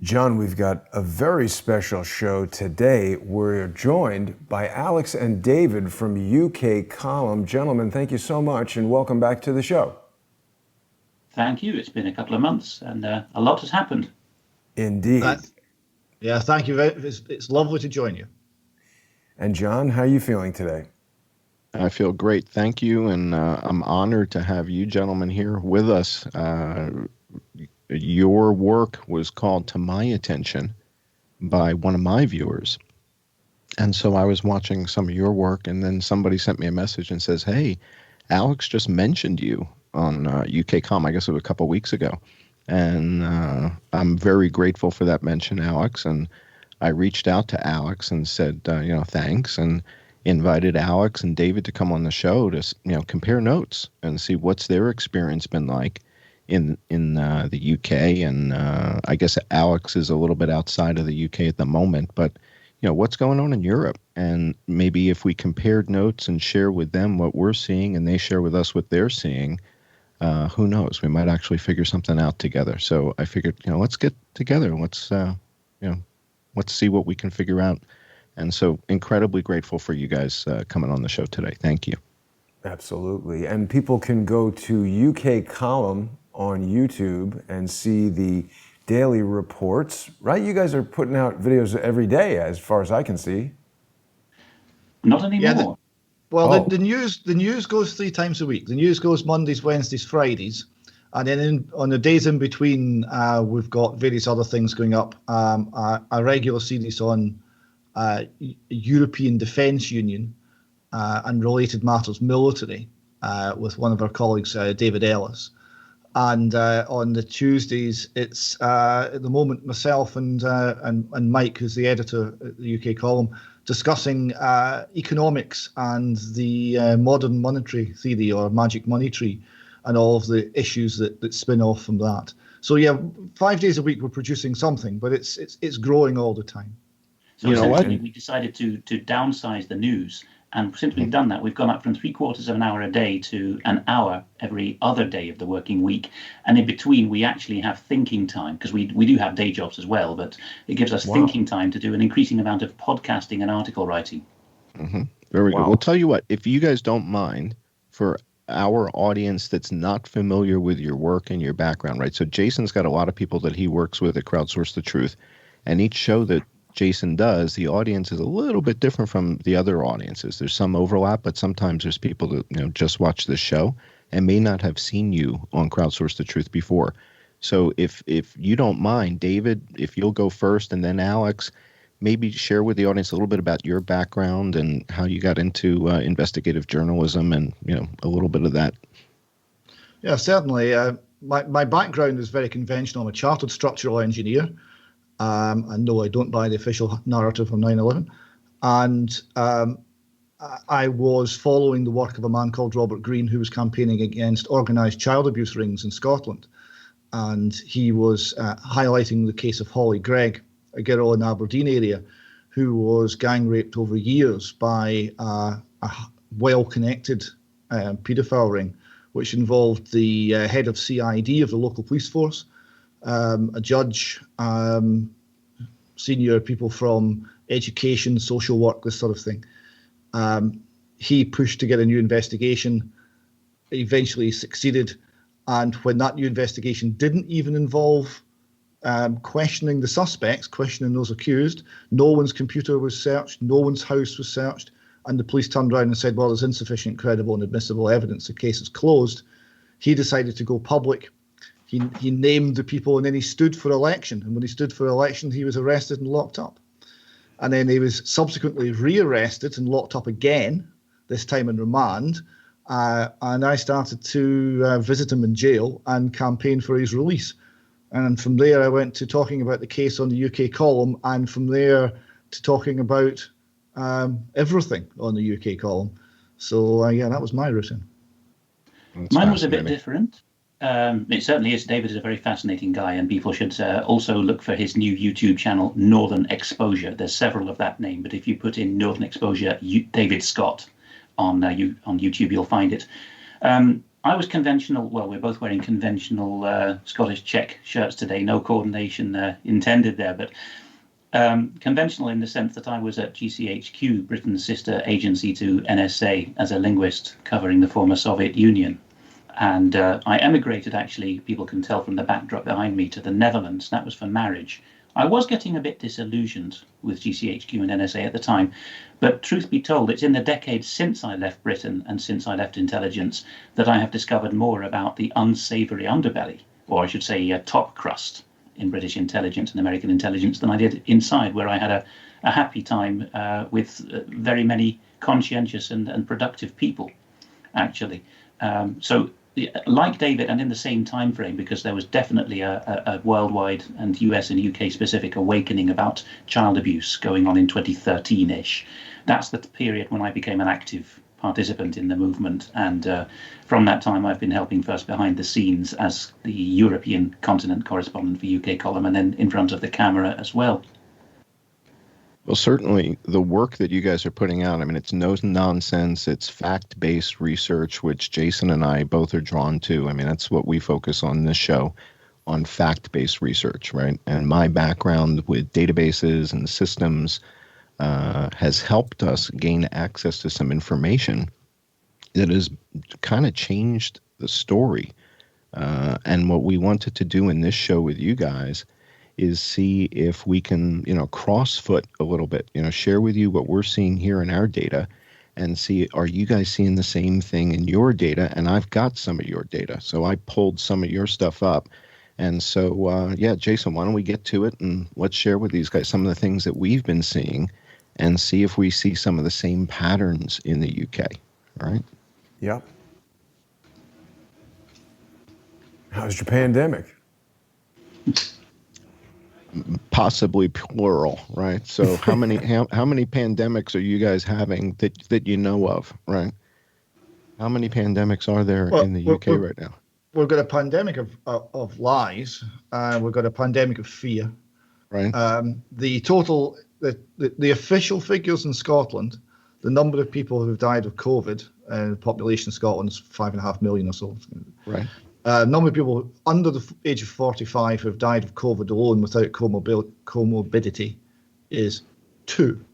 John, we've got a very special show today. We're joined by Alex and David from UK Column. Gentlemen, thank you so much and welcome back to the show. Thank you. It's been a couple of months and a lot has happened. Indeed. Yeah, thank you. It's lovely to join you. And John, how are you feeling today? I feel great. Thank you. And I'm honored to have you gentlemen here with us. Your work was called to my attention by one of my viewers. And so I was watching some of your work, and then somebody sent me a message and says, hey, Alex just mentioned you on UK.com, I guess it was a couple of weeks ago. And I'm very grateful for that mention, Alex. And I reached out to Alex and said, thanks, and invited Alex and David to come on the show to, compare notes and see what's their experience been like in the UK. And I guess Alex is a little bit outside of the UK at the moment, but what's going on in Europe? And maybe if we compared notes and share with them what we're seeing and they share with us what they're seeing, who knows? We might actually figure something out together. So I figured, let's get together. Let's see what we can figure out. And so incredibly grateful for you guys coming on the show today. Thank you. Absolutely. And people can go to UK Column on YouTube and see the daily reports, right? You guys are putting out videos every day, as far as I can see. Not anymore. Yeah, the news goes 3 times a week. The news goes Mondays, Wednesdays, Fridays, and then on the days in between, we've got various other things going up. A regular series on European Defence Union and related matters, military, with one of our colleagues, David Ellis. And on the Tuesdays, it's at the moment myself and Mike, who's the editor at the UK Column, discussing economics and the modern monetary theory or magic money tree and all of the issues that spin off from that. So yeah, 5 days a week we're producing something, but it's growing all the time. So essentially we decided to downsize the news. And simply done that, we've gone up from 3/4 of an hour a day to an hour every other day of the working week. And in between, we actually have thinking time, because we do have day jobs as well, but it gives us thinking time to do an increasing amount of podcasting and article writing. Mm-hmm. Very good. Well, tell you what, if you guys don't mind, for our audience that's not familiar with your work and your background, right? So Jason's got a lot of people that he works with at Crowdsource the Truth. And each show that Jason does, the audience is a little bit different from the other audiences. There's some overlap, but sometimes there's people that just watch this show and may not have seen you on Crowdsource the Truth before. So if you don't mind, David, if you'll go first, and then Alex, maybe share with the audience a little bit about your background and how you got into investigative journalism and a little bit of that. Yeah, certainly. My background is very conventional. I'm a chartered structural engineer. And no, I don't buy the official narrative of 9/11. And I was following the work of a man called Robert Greene, who was campaigning against organised child abuse rings in Scotland. And he was highlighting the case of Holly Gregg, a girl in the Aberdeen area, who was gang raped over years by a well-connected paedophile ring, which involved the head of CID of the local police force, a judge, senior people from education, social work, this sort of thing. He pushed to get a new investigation, eventually succeeded. And when that new investigation didn't even involve questioning the suspects, questioning those accused, no one's computer was searched, no one's house was searched, and the police turned around and said, well, there's insufficient credible and admissible evidence, the case is closed. He decided to go public. He named the people, and then he stood for election. And when he stood for election, he was arrested and locked up. And then he was subsequently rearrested and locked up again, this time in remand. And I started to visit him in jail and campaign for his release. And from there, I went to talking about the case on the UK Column, and from there to talking about everything on the UK Column. So, yeah, that was my routine. Mine was a bit different. It certainly is. David is a very fascinating guy, and people should also look for his new YouTube channel, Northern Exposure. There's several of that name, but if you put in Northern Exposure David Scott on YouTube, you'll find it. I was conventional. Well, we're both wearing conventional Scottish check shirts today. No coordination intended there, but conventional in the sense that I was at GCHQ, Britain's sister agency to NSA, as a linguist covering the former Soviet Union. And I emigrated, actually, people can tell from the backdrop behind me, to the Netherlands. That was for marriage. I was getting a bit disillusioned with GCHQ and NSA at the time, but truth be told, it's in the decades since I left Britain and since I left intelligence that I have discovered more about the unsavory underbelly, or I should say top crust, in British intelligence and American intelligence than I did inside, where I had a happy time with very many conscientious and productive people, actually. So like David, and in the same time frame, because there was definitely a worldwide and US and UK specific awakening about child abuse going on in 2013-ish. That's the period when I became an active participant in the movement, and from that time I've been helping first behind the scenes as the European continent correspondent for UK Column, and then in front of the camera as well. Well, certainly the work that you guys are putting out, I mean, it's no nonsense. It's fact-based research, which Jason and I both are drawn to. I mean, that's what we focus on this show, on fact-based research, right? And my background with databases and systems has helped us gain access to some information that has kind of changed the story. And what we wanted to do in this show with you guys is see if we can, crossfoot a little bit, share with you what we're seeing here in our data and see, are you guys seeing the same thing in your data? And I've got some of your data. So I pulled some of your stuff up. And so, Jason, why don't we get to it and let's share with these guys some of the things that we've been seeing and see if we see some of the same patterns in the UK. All right? Yep. How's your pandemic? Possibly plural, right? So how many pandemics are you guys having that you know of, right? How many pandemics are there in the UK right now? We've got a pandemic of lies. We've got a pandemic of fear. Right. The total, the official figures in Scotland, the number of people who've died of COVID, the population of Scotland is 5.5 million or so. Right. Number of people under the age of 45 who have died of COVID alone without comorbidity is 2.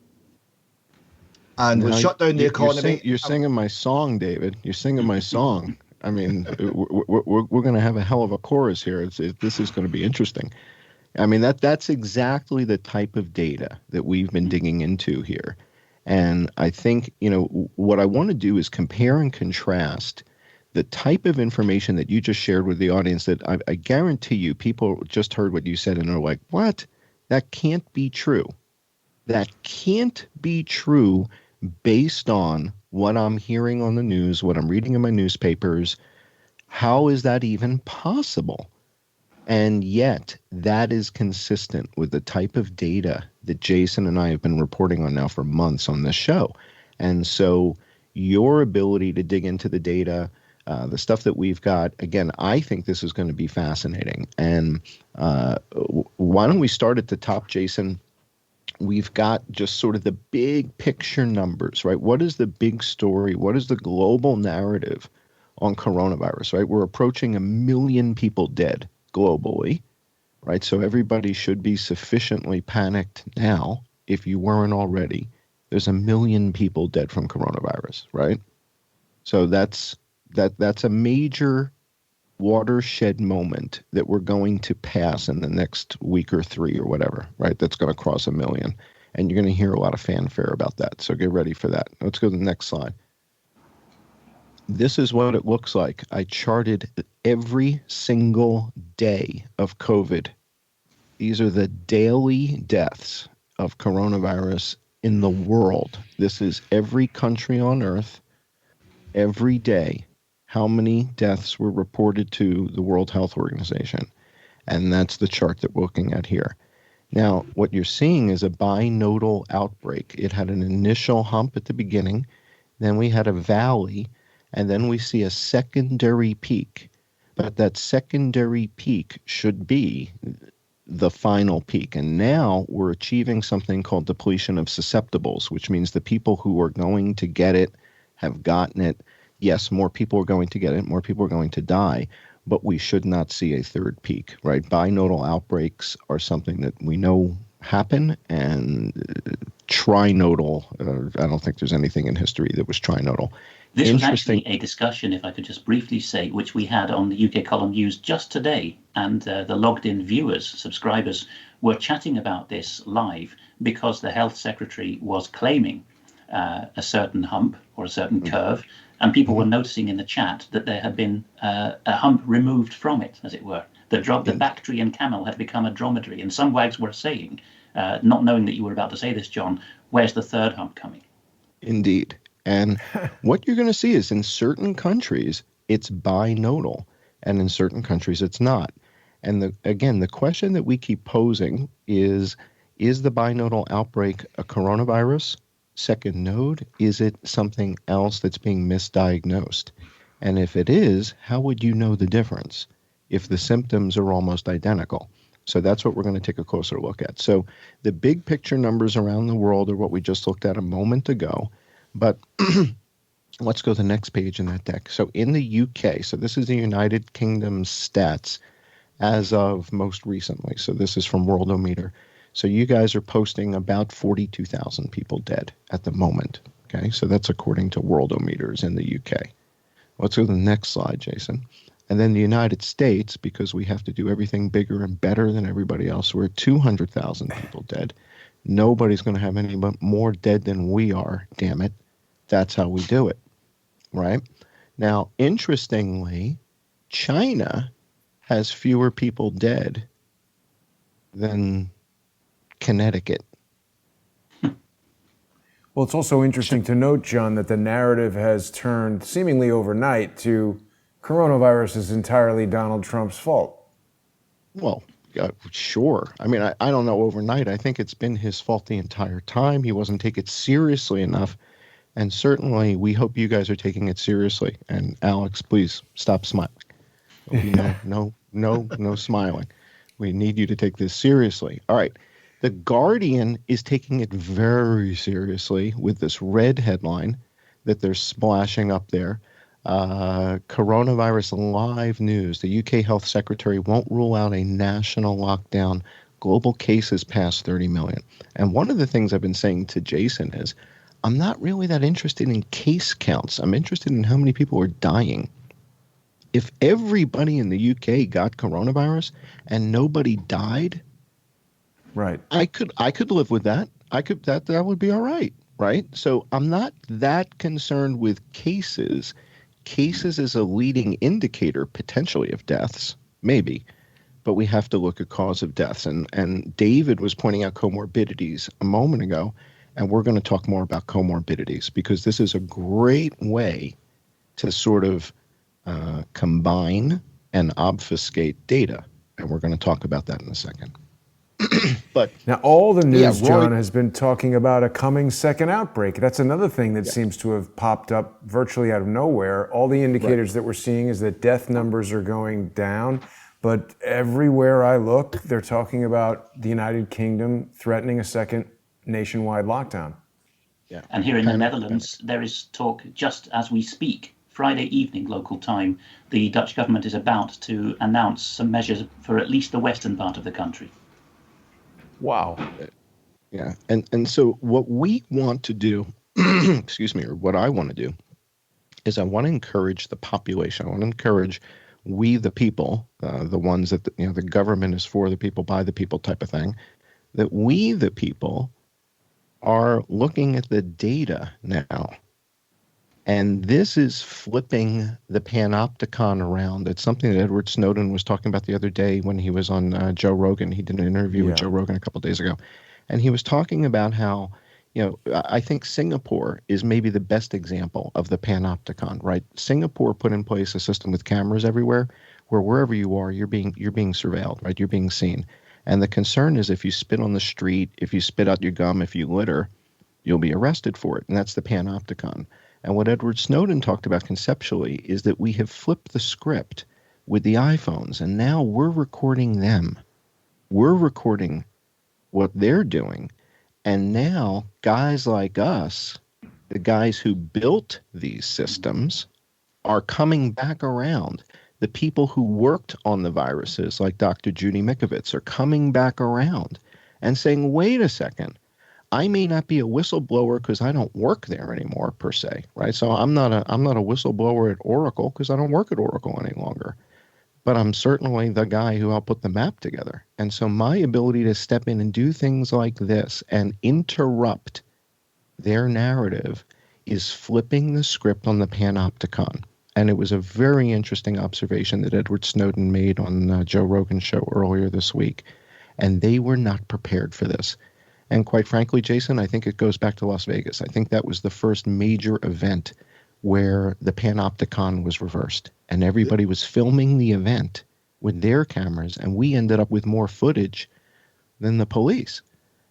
And we've shut down the economy. You're singing my song, David. You're singing my song. I mean, we're going to have a hell of a chorus here. This is going to be interesting. I mean, that's exactly the type of data that we've been digging into here. And I think, what I want to do is compare and contrast the type of information that you just shared with the audience that I guarantee you people just heard what you said and are like, what? That can't be true. That can't be true based on what I'm hearing on the news, what I'm reading in my newspapers. How is that even possible? And yet that is consistent with the type of data that Jason and I have been reporting on now for months on this show. And so your ability to dig into the data, the stuff that we've got, again, I think this is going to be fascinating. And why don't we start at the top, Jason? We've got just sort of the big picture numbers, right? What is the big story? What is the global narrative on coronavirus, right? We're approaching 1 million people dead globally, right? So everybody should be sufficiently panicked now, if you weren't already. There's 1 million people dead from coronavirus, right? So that's a major watershed moment that we're going to pass in the next week or 3 or whatever, right? That's going to cross 1 million. And you're going to hear a lot of fanfare about that. So get ready for that. Let's go to the next slide. This is what it looks like. I charted every single day of COVID. These are the daily deaths of coronavirus in the world. This is every country on earth, every day. How many deaths were reported to the World Health Organization? And that's the chart that we're looking at here. Now, what you're seeing is a binodal outbreak. It had an initial hump at the beginning, then we had a valley, and then we see a secondary peak. But that secondary peak should be the final peak. And now we're achieving something called depletion of susceptibles, which means the people who are going to get it have gotten it. yes, more people are going to get it, more people are going to die, but we should not see a third peak, right? Binodal outbreaks are something that we know happen, and trinodal, I don't think there's anything in history that was trinodal. This was actually a discussion, if I could just briefly say, which we had on the UK Column News just today, and the logged-in viewers, subscribers, were chatting about this live because the Health Secretary was claiming a certain hump or a certain curve, and people were noticing in the chat that there had been a hump removed from it, as it were. The Bactrian camel had become a dromedary, and some wags were saying, not knowing that you were about to say this, John, where's the third hump coming? Indeed. And what you're going to see is in certain countries, it's binodal, and in certain countries, it's not. And again, the question that we keep posing is the binodal outbreak a coronavirus? Second node, is it something else that's being misdiagnosed? And if it is, how would you know the difference if the symptoms are almost identical? So that's what we're going to take a closer look at. So the big picture numbers around the world are what we just looked at a moment ago. But let's go to the next page in that deck. So in the UK, so this is the United Kingdom stats as of most recently. So this is from Worldometer. So you guys are posting about 42,000 people dead at the moment. Okay, so that's according to Worldometers in the UK. Let's go to the next slide, Jason. And then the United States, because we have to do everything bigger and better than everybody else, we're at 200,000 people dead. Nobody's going to have any more dead than we are, damn it. That's how we do it, right? Now, interestingly, China has fewer people dead than Connecticut. Well, it's also interesting to note, John, that the narrative has turned seemingly overnight to coronavirus is entirely Donald Trump's fault. Well, sure. I mean, I don't know overnight. I think it's been his fault the entire time. He wasn't taking it seriously enough. And certainly, we hope you guys are taking it seriously. And Alex, please stop smiling. No smiling. We need you to take this seriously. All right. The Guardian is taking it very seriously with this red headline that they're splashing up there. Coronavirus live news. The UK Health Secretary won't rule out a national lockdown. Global cases past 30 million. And one of the things I've been saying to Jason is, I'm not really that interested in case counts. I'm interested in how many people are dying. If everybody in the UK got coronavirus and nobody died, right? I could live with that. That would be all right, right? So I'm not that concerned with cases. Cases is a leading indicator potentially of deaths, maybe, but we have to look at cause of deaths. And David was pointing out comorbidities a moment ago. And we're going to talk more about comorbidities because this is a great way to sort of combine and obfuscate data. And we're going to talk about that in a second. But now all the news, Roy, John, has been talking about a coming second outbreak. That's another thing that seems to have popped up virtually out of nowhere. All the indicators that we're seeing is that death numbers are going down. But everywhere I look, they're talking about the United Kingdom threatening a second nationwide lockdown. Yeah. And here in the Netherlands, there is talk just as we speak, Friday evening local time, the Dutch government is about to announce some measures for at least the western part of the country. Wow. Yeah. And so what we want to do, excuse me, or what I want to do is I want to encourage the population. I want to encourage we the people, the ones that the government is for the people, by the people type of thing, that we the people are looking at the data now. And this is flipping the panopticon around. It's something that Edward Snowden was talking about the other day when he was on Joe Rogan. He did an interview with Joe Rogan a couple of days ago. And he was talking about how, I think Singapore is maybe the best example of the panopticon, right? Singapore put in place a system with cameras everywhere where wherever you are, you're being surveilled, right? You're being seen. And the concern is if you spit on the street, if you spit out your gum, if you litter, you'll be arrested for it. And that's the panopticon. And what Edward Snowden talked about conceptually is that we have flipped the script with the iPhones, and now we're recording them. We're recording what they're doing. And now guys like us, the guys who built these systems, are coming back around. The people who worked on the viruses, like Dr. Judy Mikovits, are coming back around and saying, wait a second, I may not be a whistleblower because I don't work there anymore, per se, right? So I'm not a whistleblower at Oracle because I don't work at Oracle any longer. But I'm certainly the guy who helped put the map together. And so my ability to step in and do things like this and interrupt their narrative is flipping the script on the panopticon. And it was a very interesting observation that Edward Snowden made on Joe Rogan's show earlier this week. And they were not prepared for this. And quite frankly, Jason, I think it goes back to Las Vegas. I think that was the first major event where the panopticon was reversed. And everybody was filming the event with their cameras. And we ended up with more footage than the police.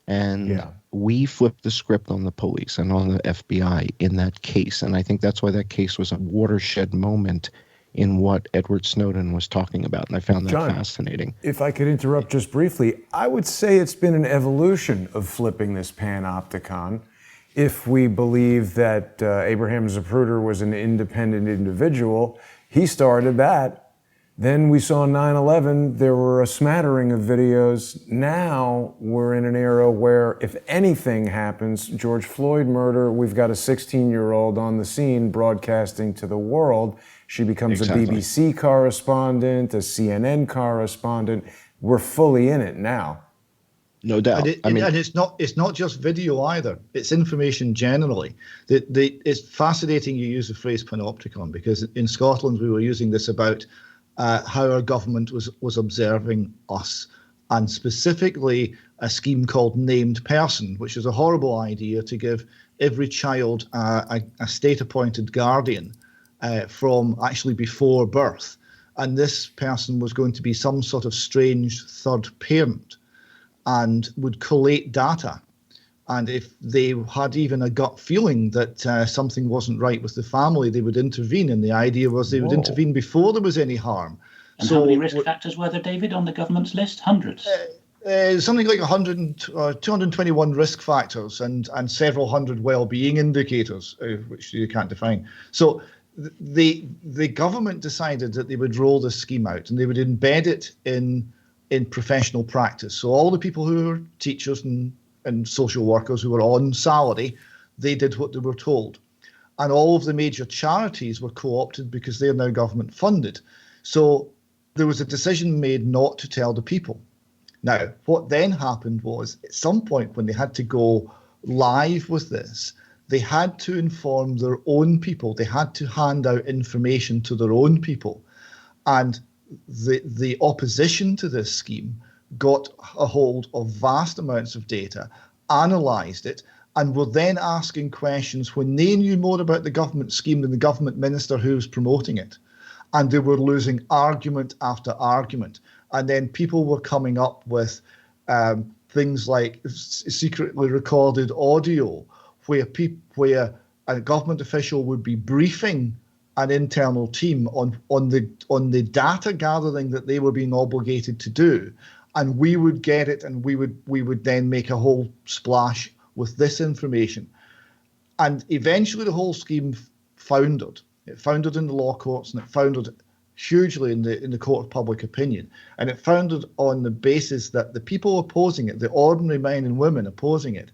And we flipped the script on the police and on the FBI in that case. And I think that's why that case was a watershed moment in what Edward Snowden was talking about. And I found that fascinating. If I could interrupt just briefly, I would say it's been an evolution of flipping this panopticon. If we believe that Abraham Zapruder was an independent individual, he started that. Then we saw 9/11, there were a smattering of videos. Now we're in an era where if anything happens, George Floyd murder, we've got a 16-year-old on the scene broadcasting to the world. She becomes a BBC correspondent, a CNN correspondent. We're fully in it now. No doubt. And it's not just video either. It's information generally. It's fascinating you use the phrase panopticon, because in Scotland we were using this about how our government was observing us, and specifically a scheme called named person, which is a horrible idea to give every child a state-appointed guardian from actually before birth. And this person was going to be some sort of strange third parent and would collate data. And if they had even a gut feeling that something wasn't right with the family, they would intervene. And the idea was they would intervene before there was any harm. And so, how many risk factors were there, David, on the government's list? Hundreds? Something like 221 risk factors and several hundred well-being indicators, which you can't define. So the government decided that they would roll this scheme out and they would embed it in professional practice. So all the people who were teachers and social workers who were on salary, they did what they were told. And all of the major charities were co-opted because they're now government funded. So there was a decision made not to tell the people. Now, what then happened was, at some point when they had to go live with this, they had to inform their own people. They had to hand out information to their own people. And the opposition to this scheme got a hold of vast amounts of data, analysed it, and were then asking questions when they knew more about the government scheme than the government minister who was promoting it. And they were losing argument after argument. And then people were coming up with things like secretly recorded audio, where a government official would be briefing an internal team on the data gathering that they were being obligated to do. And we would get it, and we would then make a whole splash with this information. And eventually the whole scheme foundered. It foundered in the law courts, and it foundered hugely in the court of public opinion. And it foundered on the basis that the people opposing it, the ordinary men and women opposing it,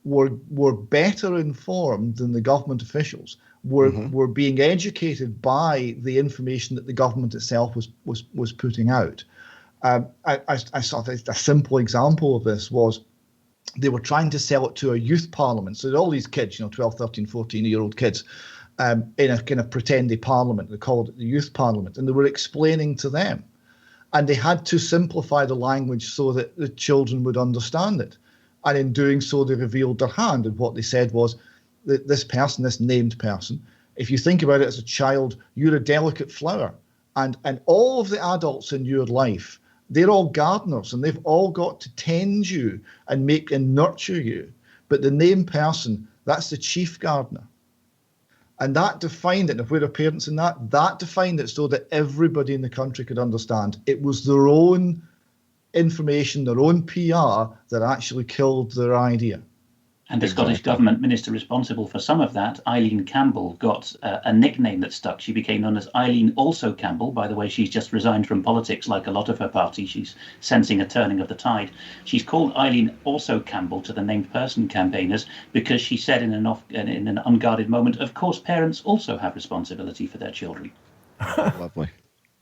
were better informed than the government officials, were being educated by the information that the government itself was putting out. I saw a simple example of this was they were trying to sell it to a youth parliament. So all these kids, 12, 13, 14-year-old kids, in a kind of pretendy parliament. They called it the youth parliament, and they were explaining to them. And they had to simplify the language so that the children would understand it. And in doing so, they revealed their hand. And what they said was that this person, this named person, if you think about it as a child, you're a delicate flower. And all of the adults in your life, they're all gardeners, and they've all got to tend you and make and nurture you. But the named person, that's the chief gardener. And that defined it. And if we're parents in that defined it so that everybody in the country could understand. It was their own information, their own PR that actually killed their idea. And the Scottish government minister responsible for some of that, Eileen Campbell, got a nickname that stuck. She became known as Eileen Also Campbell. By the way, she's just resigned from politics like a lot of her party. She's sensing a turning of the tide. She's called Eileen Also Campbell to the named person campaigners because she said in an unguarded moment, of course, parents also have responsibility for their children. Lovely.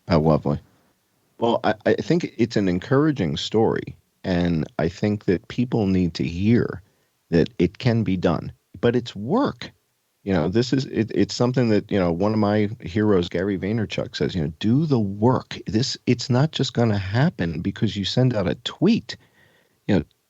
How lovely. Well, I think it's an encouraging story, and I think that people need to hear that it can be done, but it's work. It's something that, one of my heroes, Gary Vaynerchuk, says, do the work. It's not just going to happen because you send out a tweet.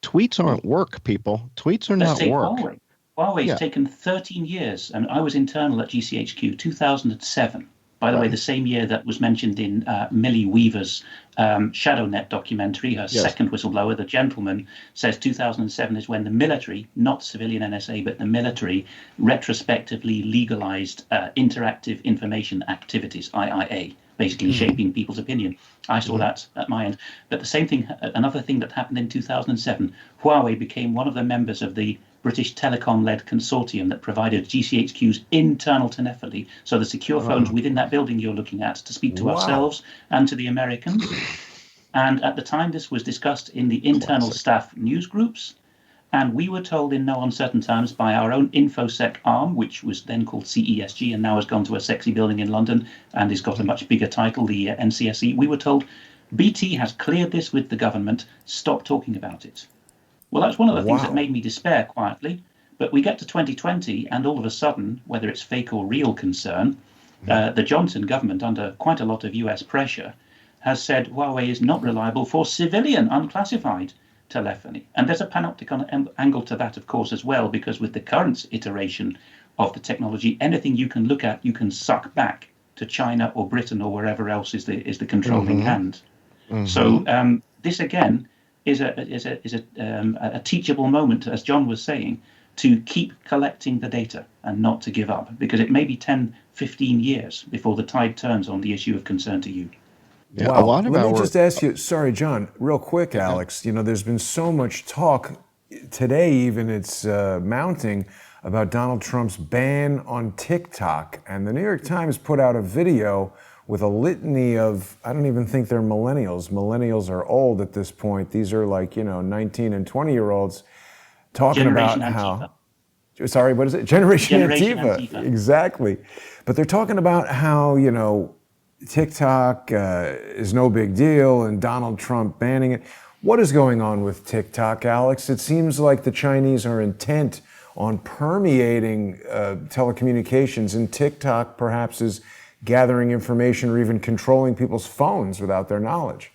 Tweets aren't work, people. Tweets are not work. Huawei's taken 13 years, and I was internal at GCHQ 2007. By the way, the same year that was mentioned in Millie Weaver's ShadowNet documentary, her second whistleblower, The Gentleman, says 2007 is when the military, not civilian NSA, but the military, retrospectively legalized interactive information activities, IIA, basically shaping people's opinion. I saw that at my end. But the same thing, another thing that happened in 2007, Huawei became one of the members of the British Telecom-led consortium that provided GCHQ's internal telephony, so the secure phones within that building you're looking at, to speak to ourselves and to the Americans. And at the time, this was discussed in the internal staff news groups. And we were told in no uncertain terms by our own InfoSec arm, which was then called CESG and now has gone to a sexy building in London and has got a much bigger title, the NCSE. We were told, BT has cleared this with the government, stop talking about it. Well, that's one of the things that made me despair quietly. But we get to 2020, and all of a sudden, whether it's fake or real concern, the Johnson government, under quite a lot of US pressure, has said Huawei is not reliable for civilian unclassified telephony. And there's a panopticon angle to that, of course, as well, because with the current iteration of the technology, anything you can look at, you can suck back to China or Britain or wherever else is the controlling hand. So this again is a teachable moment, as John was saying, to keep collecting the data and not to give up, because it may be 10, 15 years before the tide turns on the issue of concern to you. Yeah, wow. Let me just ask you, sorry, John, real quick, Alex, there's been so much talk today, even it's mounting, about Donald Trump's ban on TikTok. And the New York Times put out a video with a litany of, I don't even think they're millennials. Millennials are old at this point. These are like, 19 and 20-year-olds talking Generation about Antifa. how, sorry, what is it? Generation Antifa. Exactly. But they're talking about how, TikTok is no big deal and Donald Trump banning it. What is going on with TikTok, Alex? It seems like the Chinese are intent on permeating telecommunications, and TikTok perhaps is gathering information or even controlling people's phones without their knowledge.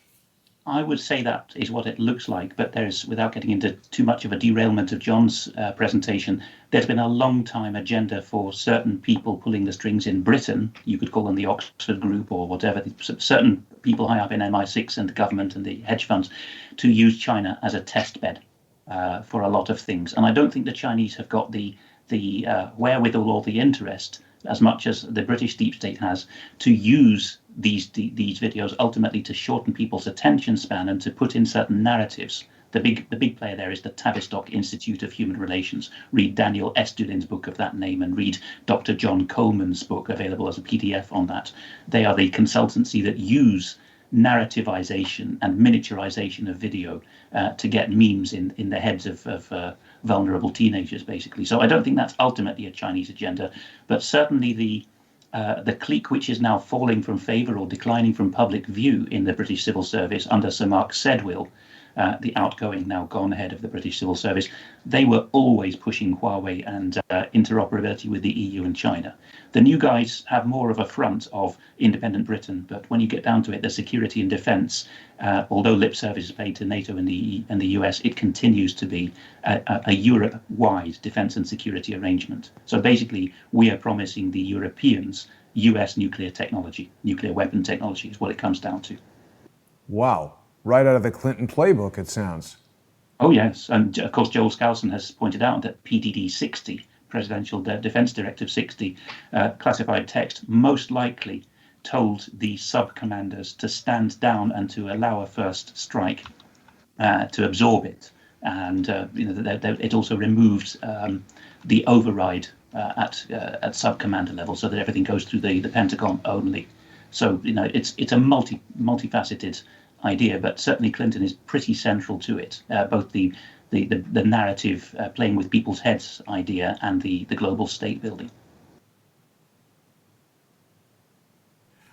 I would say that is what it looks like, but there's, without getting into too much of a derailment of John's presentation, there's been a long time agenda for certain people pulling the strings in Britain. You could call them the Oxford Group or whatever, certain people high up in MI6 and the government and the hedge funds, to use China as a test bed for a lot of things. And I don't think the Chinese have got the wherewithal or the interest, as much as the British deep state has, to use these videos ultimately to shorten people's attention span and to put in certain narratives. The big player there is the Tavistock Institute of Human Relations. Read Daniel Estulin's book of that name and read Dr. John Coleman's book, available as a PDF on that. They are the consultancy that use narrativization and miniaturization of video to get memes in the heads of vulnerable teenagers, basically. So I don't think that's ultimately a Chinese agenda, but certainly the clique which is now falling from favour or declining from public view in the British Civil Service under Sir Mark Sedwill, the outgoing, now gone head of the British Civil Service, they were always pushing Huawei and interoperability with the EU and China. The new guys have more of a front of independent Britain, but when you get down to it, the security and defence, although lip service is paid to NATO and the US, it continues to be a Europe-wide defence and security arrangement. So basically, we are promising the Europeans US nuclear technology, nuclear weapon technology is what it comes down to. Wow. Right out of the Clinton playbook, it sounds. Oh, yes. And of course, Joel Skousen has pointed out that PDD 60, Presidential Defense Directive 60, classified text, most likely told the sub-commanders to stand down and to allow a first strike, to absorb it. and it also removed the override at sub-commander level, so that everything goes through the Pentagon only. So it's a multifaceted idea, but certainly Clinton is pretty central to it, both the narrative playing with people's heads idea and the global state building.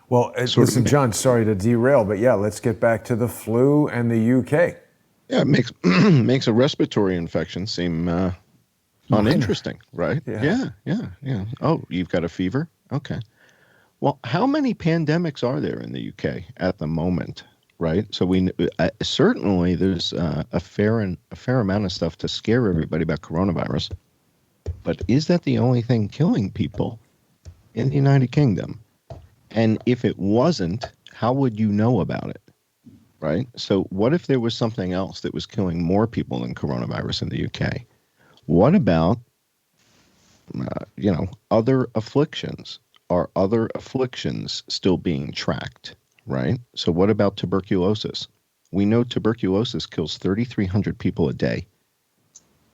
Well, listen, John, sorry to derail, but yeah, let's get back to the flu and the UK. Yeah, it makes makes a respiratory infection seem uninteresting, right? Yeah. Oh, you've got a fever? Okay. Well, how many pandemics are there in the UK at the moment, right? So we certainly there's a fair amount of stuff to scare everybody about coronavirus, but is that the only thing killing people in the United Kingdom? And if it wasn't, how would you know about it, right? So what if there was something else that was killing more people than coronavirus in the UK? What about, other afflictions? Are other afflictions still being tracked, right? So what about tuberculosis? We know tuberculosis kills 3,300 people a day,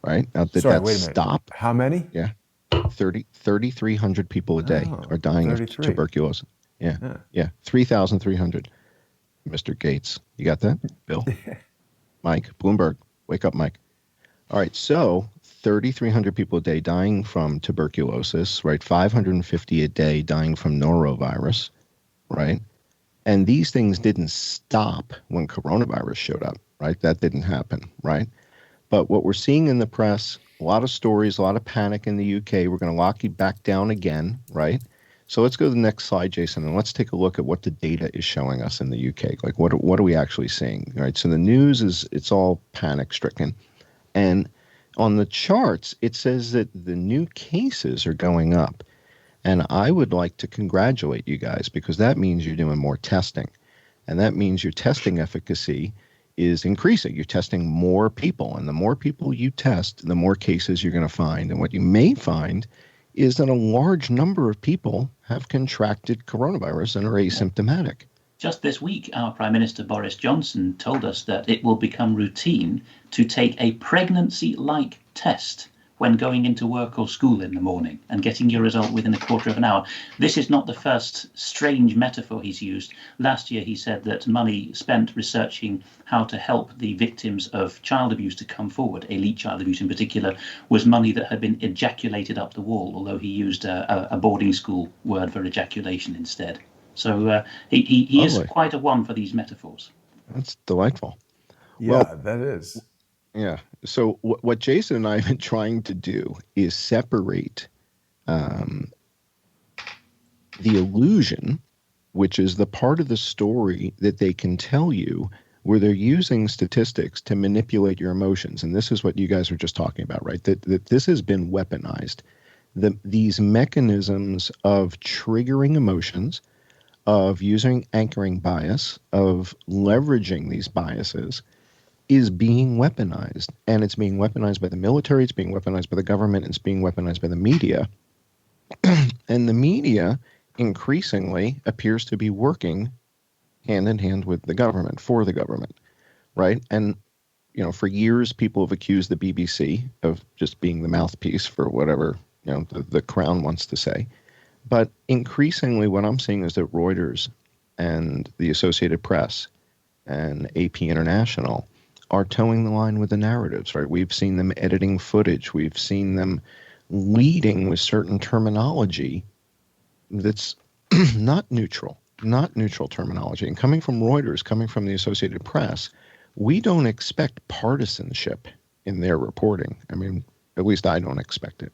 right? Now, did that stop? How many? Yeah, 3,300 people a day are dying of tuberculosis. Yeah, 3,300. Mr. Gates, you got that? Bill? Mike, Bloomberg, wake up, Mike. All right, so 3,300 people a day dying from tuberculosis, right? 550 a day dying from norovirus, right? And these things didn't stop when coronavirus showed up, right? That didn't happen, right? But what we're seeing in the press, a lot of stories, a lot of panic in the UK. We're going to lock you back down again, right? So let's go to the next slide, Jason, and let's take a look at what the data is showing us in the UK. Like, what are we actually seeing, right? So the news it's all panic-stricken. And on the charts, it says that the new cases are going up. And I would like to congratulate you guys, because that means you're doing more testing. And that means your testing efficacy is increasing. You're testing more people. And the more people you test, the more cases you're going to find. And what you may find is that a large number of people have contracted coronavirus and are asymptomatic. Just this week, our Prime Minister Boris Johnson told us that it will become routine to take a pregnancy-like test when going into work or school in the morning and getting your result within a quarter of an hour. This is not the first strange metaphor he's used. Last year, he said that money spent researching how to help the victims of child abuse to come forward, elite child abuse in particular, was money that had been ejaculated up the wall, although he used a boarding school word for ejaculation instead. So he is quite a one for these metaphors. That's delightful. Yeah, that is. Yeah. So what Jason and I have been trying to do is separate the illusion, which is the part of the story that they can tell you where they're using statistics to manipulate your emotions. And this is what you guys were just talking about, right? That this has been weaponized. These mechanisms of triggering emotions, of using anchoring bias, of leveraging these biases, is being weaponized. And it's being weaponized by the military, it's being weaponized by the government, it's being weaponized by the media. And the media increasingly appears to be working hand in hand with the government, for the government, right? And, for years, people have accused the BBC of just being the mouthpiece for whatever, the Crown wants to say. But increasingly, what I'm seeing is that Reuters and the Associated Press and AP International are towing the line with the narratives, right? We've seen them editing footage. We've seen them leading with certain terminology that's not neutral terminology. And coming from Reuters, coming from the Associated Press, we don't expect partisanship in their reporting. I mean, at least I don't expect it.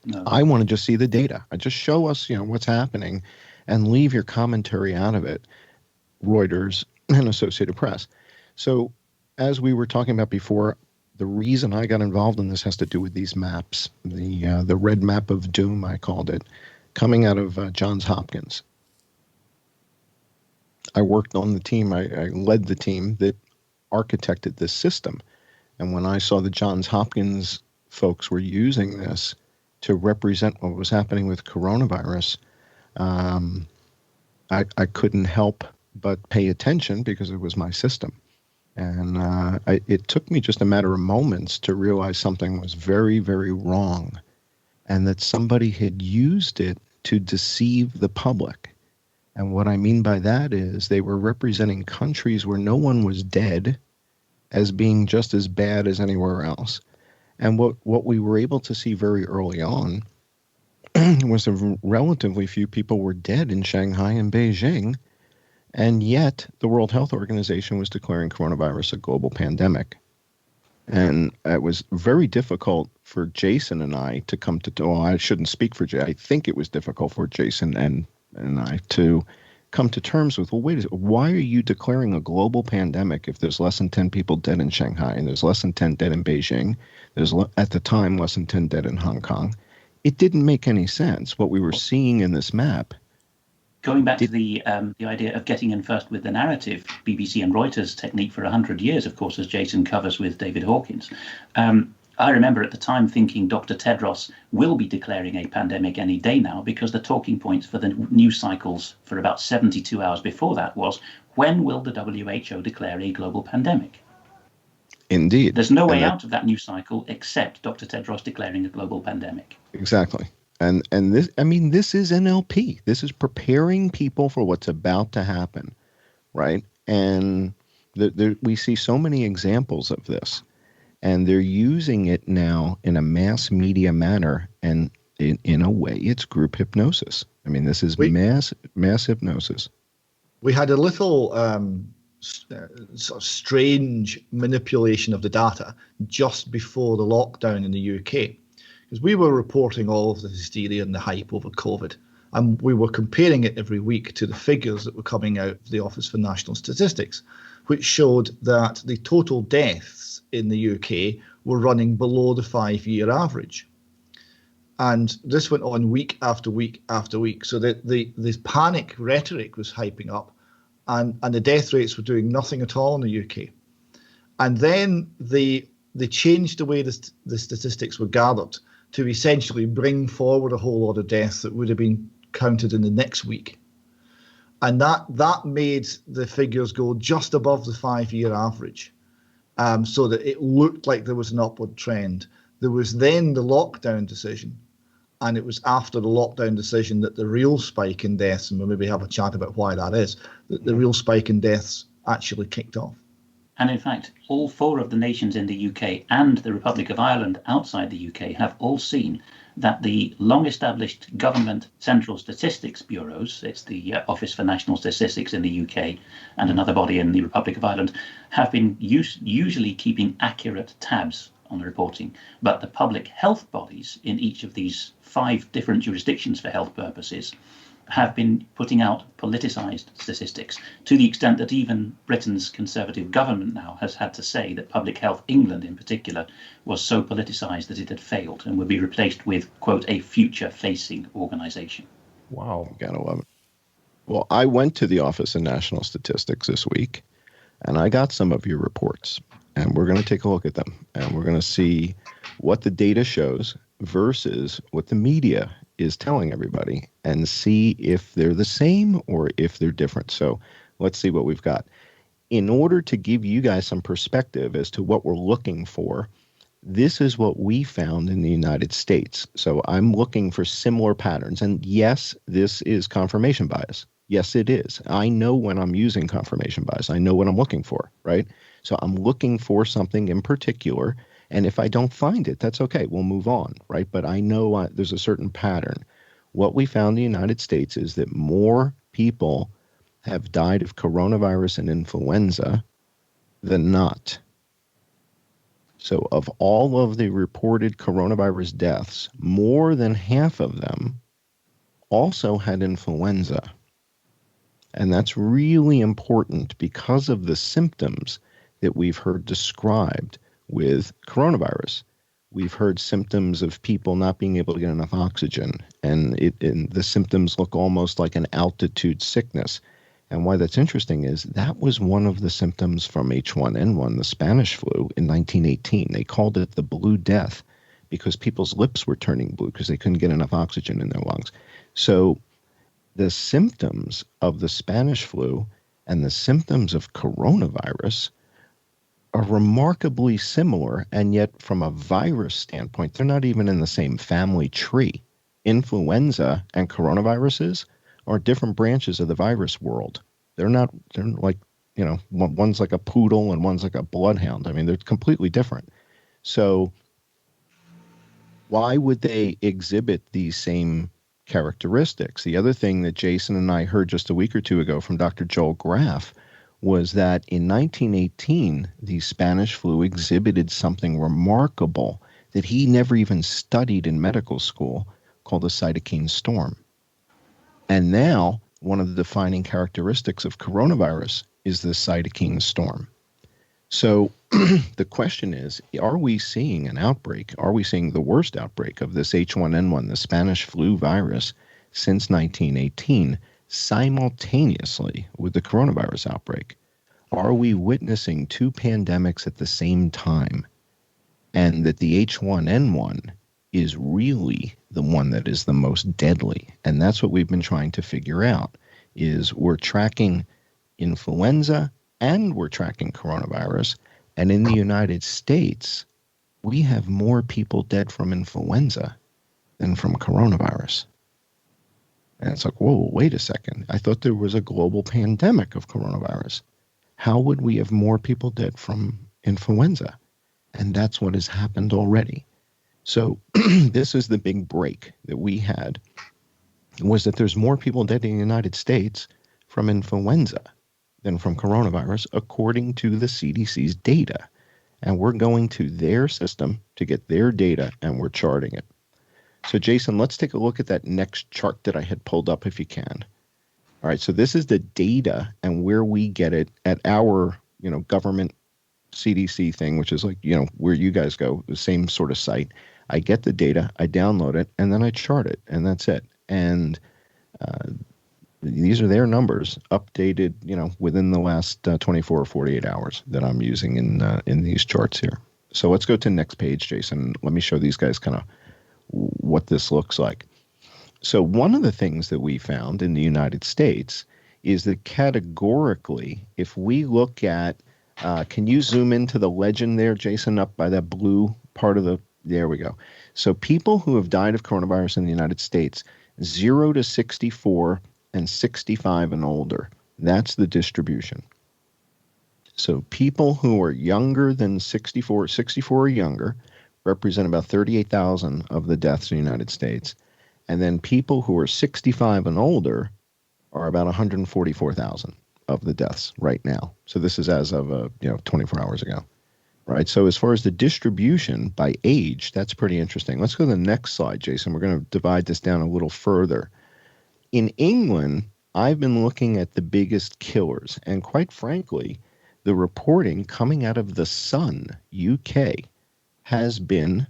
No. I want to just see the data. Just show us, what's happening and leave your commentary out of it, Reuters and Associated Press. So as we were talking about before, the reason I got involved in this has to do with these maps, the red map of doom, I called it, coming out of Johns Hopkins. I worked on the team. I led the team that architected this system. And when I saw the Johns Hopkins folks were using this to represent what was happening with coronavirus, I couldn't help but pay attention because it was my system. And it took me just a matter of moments to realize something was very, very wrong, and that somebody had used it to deceive the public. And what I mean by that is they were representing countries where no one was dead as being just as bad as anywhere else. And what we were able to see very early on was a relatively few people were dead in Shanghai and Beijing, and yet the World Health Organization was declaring coronavirus a global pandemic. And it was very difficult for Jason and I to come to, well, I shouldn't speak for Jay. I think it was difficult for Jason and I to come to terms with, well, wait a second, why are you declaring a global pandemic if there's less than 10 people dead in Shanghai and there's less than 10 dead in Beijing? There's, at the time, less than 10 dead in Hong Kong. It didn't make any sense, what we were seeing in this map. Going back to the idea of getting in first with the narrative, BBC and Reuters technique for 100 years, of course, as Jason covers with David Hawkins. I remember at the time thinking Dr. Tedros will be declaring a pandemic any day now, because the talking points for the news cycles for about 72 hours before that was, when will the WHO declare a global pandemic? Indeed. There's no way out of that news cycle except Dr. Tedros declaring a global pandemic. Exactly. And this, I mean, this is NLP. This is preparing people for what's about to happen, right? And we see so many examples of this, and they're using it now in a mass media manner, and in a way, it's group hypnosis. I mean, this is mass hypnosis. We had a little sort of strange manipulation of the data just before the lockdown in the UK. Because we were reporting all of the hysteria and the hype over COVID, and we were comparing it every week to the figures that were coming out of the Office for National Statistics, which showed that the total deaths in the UK were running below the 5-year average. And this went on week after week after week. So this panic rhetoric was hyping up, and the death rates were doing nothing at all in the UK. And then they changed the way the statistics were gathered to essentially bring forward a whole lot of deaths that would have been counted in the next week. And that made the figures go just above the 5-year average, so that it looked like there was an upward trend. There was then the lockdown decision, and it was after the lockdown decision that the real spike in deaths, and we'll maybe have a chat about why that is, that the real spike in deaths actually kicked off. And in fact, all 4 of the nations in the UK and the Republic of Ireland outside the UK have all seen that the long-established government central statistics bureaus, it's the Office for National Statistics in the UK and another body in the Republic of Ireland, have been usually keeping accurate tabs on the reporting. But the public health bodies in each of these 5 different jurisdictions for health purposes have been putting out politicized statistics, to the extent that even Britain's Conservative government now has had to say that Public Health England in particular was so politicized that it had failed and would be replaced with, quote, a future-facing organization. Wow. You gotta love it. Well, I went to the Office of National Statistics this week, and I got some of your reports, and we're going to take a look at them, and we're going to see what the data shows versus what the media is telling everybody, and see if they're the same or if they're different. So let's see what we've got. In order to give you guys some perspective as to what we're looking for, this is what we found in the United States. So I'm looking for similar patterns. And yes, this is confirmation bias. Yes, it is. I know when I'm using confirmation bias. I know what I'm looking for, right? So I'm looking for something in particular. And if I don't find it, that's okay. We'll move on, right? But I know there's a certain pattern. What we found in the United States is that more people have died of coronavirus and influenza than not. So of all of the reported coronavirus deaths, more than half of them also had influenza. And that's really important because of the symptoms that we've heard described with coronavirus. We've heard symptoms of people not being able to get enough oxygen, and the symptoms look almost like an altitude sickness. And why that's interesting is that was one of the symptoms from H1N1, the Spanish flu, in 1918. They called it the Blue Death because people's lips were turning blue because they couldn't get enough oxygen in their lungs. So the symptoms of the Spanish flu and the symptoms of coronavirus are remarkably similar, and yet from a virus standpoint, they're not even in the same family tree. Influenza and coronaviruses are different branches of the virus world. They're like, one's like a poodle and one's like a bloodhound. I mean, they're completely different. So why would they exhibit these same characteristics? The other thing that Jason and I heard just a week or two ago from Dr. Joel Graf was that in 1918, the Spanish flu exhibited something remarkable that he never even studied in medical school, called a cytokine storm. And now, one of the defining characteristics of coronavirus is the cytokine storm. So the question is, are we seeing an outbreak? Are we seeing the worst outbreak of this H1N1, the Spanish flu virus, since 1918, simultaneously with the coronavirus outbreak? Are we witnessing two pandemics at the same time? And that the H1N1 is really the one that is the most deadly. And that's what we've been trying to figure out, is we're tracking influenza and we're tracking coronavirus. And in the United States, we have more people dead from influenza than from coronavirus. And it's like, whoa, wait a second. I thought there was a global pandemic of coronavirus. How would we have more people dead from influenza? And that's what has happened already. So this is the big break that we had, was that there's more people dead in the United States from influenza than from coronavirus, according to the CDC's data. And we're going to their system to get their data, and we're charting it. So Jason, let's take a look at that next chart that I had pulled up, if you can. All right, so this is the data and where we get it at our, government CDC thing, which is like, where you guys go, the same sort of site. I get the data, I download it, and then I chart it, and that's it. And these are their numbers updated, within the last 24 or 48 hours that I'm using in these charts here. So let's go to the next page, Jason. Let me show these guys kind of what this looks like. So one of the things that we found in the United States is that categorically, if we look at, can you zoom into the legend there, Jason, up by that blue part of the, there we go. So people who have died of coronavirus in the United States, 0 to 64 and 65 and older, that's the distribution. So people who are younger than 64 or younger represent about 38,000 of the deaths in the United States. And then people who are 65 and older are about 144,000 of the deaths right now. So this is as of 24 hours ago. Right. So as far as the distribution by age, that's pretty interesting. Let's go to the next slide, Jason. We're going to divide this down a little further. In England, I've been looking at the biggest killers. And quite frankly, the reporting coming out of The Sun, UK, has been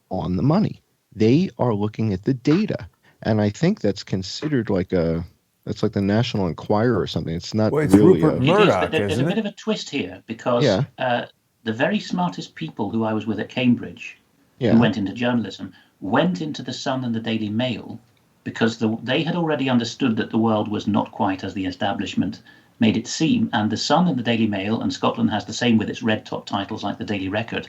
on the money. They are looking at the data. And I think that's considered like that's like the National Enquirer or something. It's not it's really Rupert Murdoch, there's a bit of a twist here, because the very smartest people who I was with at Cambridge, who went into journalism, went into The Sun and the Daily Mail because they had already understood that the world was not quite as the establishment made it seem. And The Sun and the Daily Mail, and Scotland has the same with its red top titles like the Daily Record,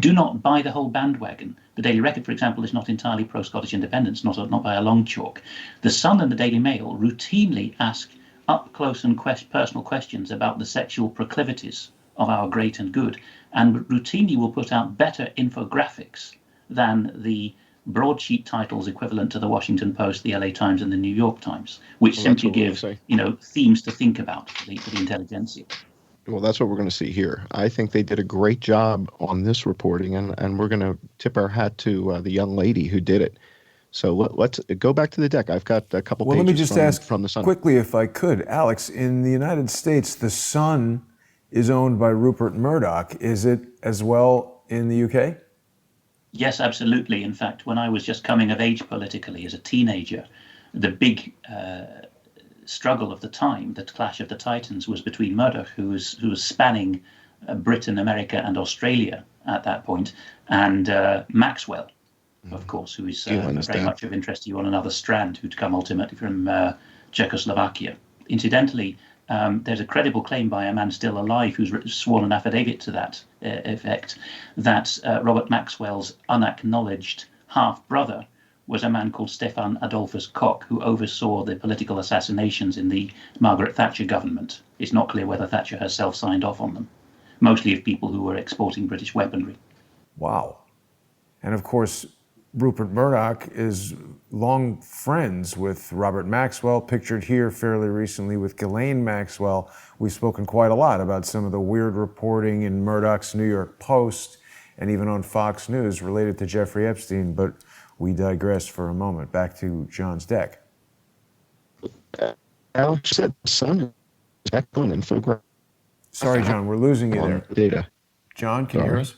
do not buy the whole bandwagon. The Daily Record, for example, is not entirely pro-Scottish independence, not by a long chalk. The Sun and the Daily Mail routinely ask up-close and personal questions about the sexual proclivities of our great and good, and routinely will put out better infographics than the broadsheet titles equivalent to the Washington Post, the LA Times, and the New York Times, which simply give themes to think about for the intelligentsia. Well, that's what we're going to see here. I think they did a great job on this reporting, and we're going to tip our hat to the young lady who did it. So let's go back to the deck. I've got a couple pages let me just ask from The Sun. Quickly, if I could. Alex, in the United States, The Sun is owned by Rupert Murdoch. Is it as well in the UK? Yes, absolutely. In fact, when I was just coming of age politically as a teenager, the big struggle of the time, the clash of the titans, was between Murdoch, who was spanning Britain, America, and Australia at that point, and Maxwell, of course, who is very much of interest to you on another strand, who'd come ultimately from Czechoslovakia. Incidentally, there's a credible claim by a man still alive who's sworn an affidavit to that effect, that Robert Maxwell's unacknowledged half-brother was a man called Stefan Adolphus Koch, who oversaw the political assassinations in the Margaret Thatcher government. It's not clear whether Thatcher herself signed off on them, mostly of people who were exporting British weaponry. Wow. And of course, Rupert Murdoch is long friends with Robert Maxwell, pictured here fairly recently with Ghislaine Maxwell. We've spoken quite a lot about some of the weird reporting in Murdoch's New York Post and even on Fox News related to Jeffrey Epstein, but we digress for a moment. Back to John's deck. Alex said the sun is echoing infographic. Sorry, John, we're losing you there. Data. John, can you hear us?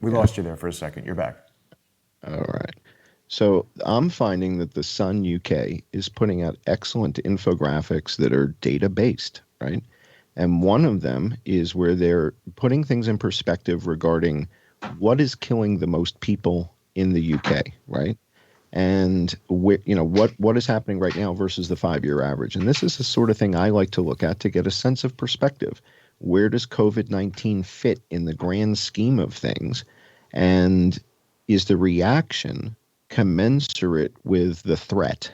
We lost you there for a second. You're back. All right. So I'm finding that the Sun UK is putting out excellent infographics that are data-based, right? And one of them is where they're putting things in perspective regarding what is killing the most people in the UK, right? And what is happening right now versus the 5-year average. And this is the sort of thing I like to look at to get a sense of perspective. Where does COVID-19 fit in the grand scheme of things? And is the reaction commensurate with the threat,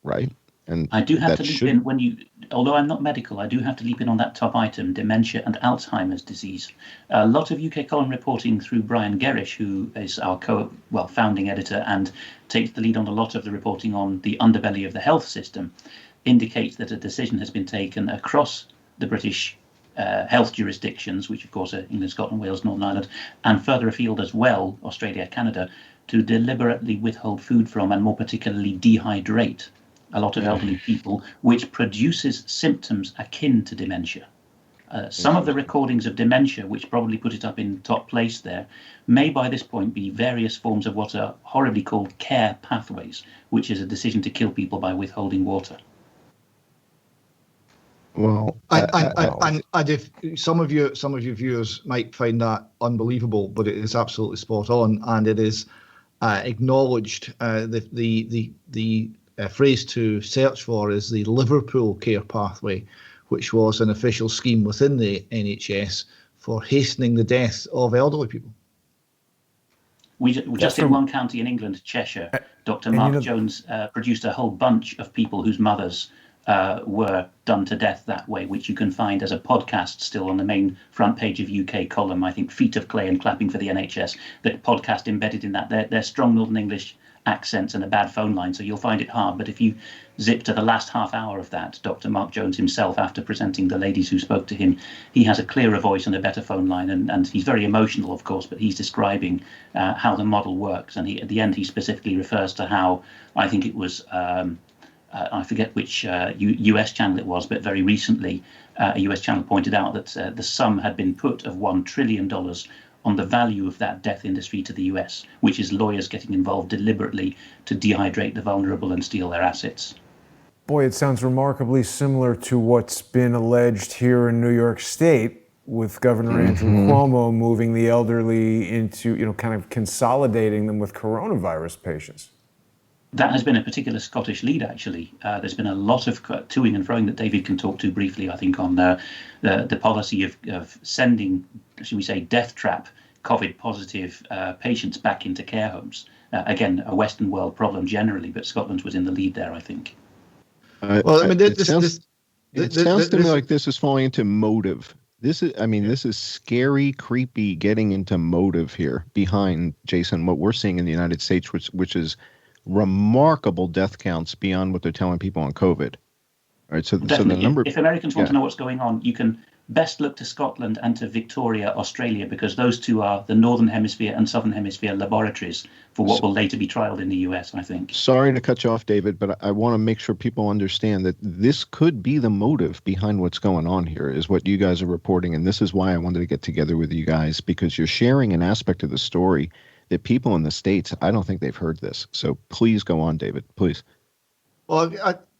right? And I do have to leap in although I'm not medical, I do have to leap in on that top item, dementia and Alzheimer's disease. A lot of UK column reporting through Brian Gerrish, who is our founding editor and takes the lead on a lot of the reporting on the underbelly of the health system, indicates that a decision has been taken across the British health jurisdictions, which of course are England, Scotland, Wales, Northern Ireland, and further afield as well, Australia, Canada, to deliberately withhold food from and more particularly dehydrate a lot of elderly people, which produces symptoms akin to dementia. Some of the recordings of dementia, which probably put it up in top place there, may by this point be various forms of what are horribly called care pathways, which is a decision to kill people by withholding water. Well, and if some of your viewers might find that unbelievable, but it is absolutely spot on, and it is acknowledged. The phrase to search for is the Liverpool care pathway, which was an official scheme within the NHS for hastening the death of elderly people. We just in one county in England, Cheshire, Dr. Mark Jones produced a whole bunch of people whose mothers were done to death that way, which you can find as a podcast still on the main front page of UK column, I think, Feet of Clay and Clapping for the NHS, that podcast embedded in that. They're strong Northern English accents and a bad phone line, so you'll find it hard. But if you zip to the last half hour of that, Dr. Mark Jones himself, after presenting the ladies who spoke to him, he has a clearer voice and a better phone line, and he's very emotional, of course, but he's describing how the model works. And at the end, he specifically refers to how, I think it was, I forget which US channel it was, but very recently, a US channel pointed out that the sum had been put of $1 trillion on the value of that death industry to the US, which is lawyers getting involved deliberately to dehydrate the vulnerable and steal their assets. Boy, it sounds remarkably similar to what's been alleged here in New York State with Governor Andrew Cuomo moving the elderly into, kind of consolidating them with coronavirus patients. That has been a particular Scottish lead, actually. There's been a lot of toing and froing that David can talk to briefly, I think, on the policy of sending, should we say, death trap COVID-positive patients back into care homes. Again, a Western world problem generally, but Scotland was in the lead there, I think. Well, I mean, it sounds to me like this is falling into motive. This is scary, creepy, getting into motive here behind, Jason, what we're seeing in the United States, which is remarkable death counts beyond what they're telling people on COVID. All right, so the number. If Americans want to know what's going on, you can best look to Scotland and to Victoria, Australia, because those two are the Northern Hemisphere and Southern Hemisphere laboratories for what will later be trialed in the US, I think. Sorry to cut you off, David, but I want to make sure people understand that this could be the motive behind what's going on here, is what you guys are reporting. And this is why I wanted to get together with you guys, because you're sharing an aspect of the story that people in the States, I don't think they've heard this. So please go on, David, please. Well,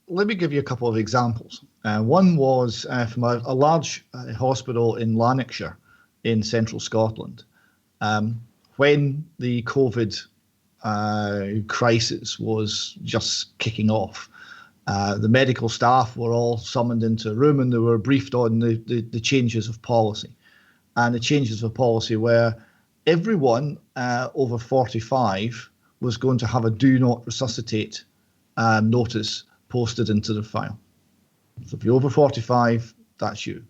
let me give you a couple of examples. One was from a large hospital in Lanarkshire in central Scotland. When the COVID crisis was just kicking off, The medical staff were all summoned into a room and they were briefed on the changes of policy. And the changes of policy were everyone over 45 was going to have a do not resuscitate notice posted into their file. So if you're over 45, that's you.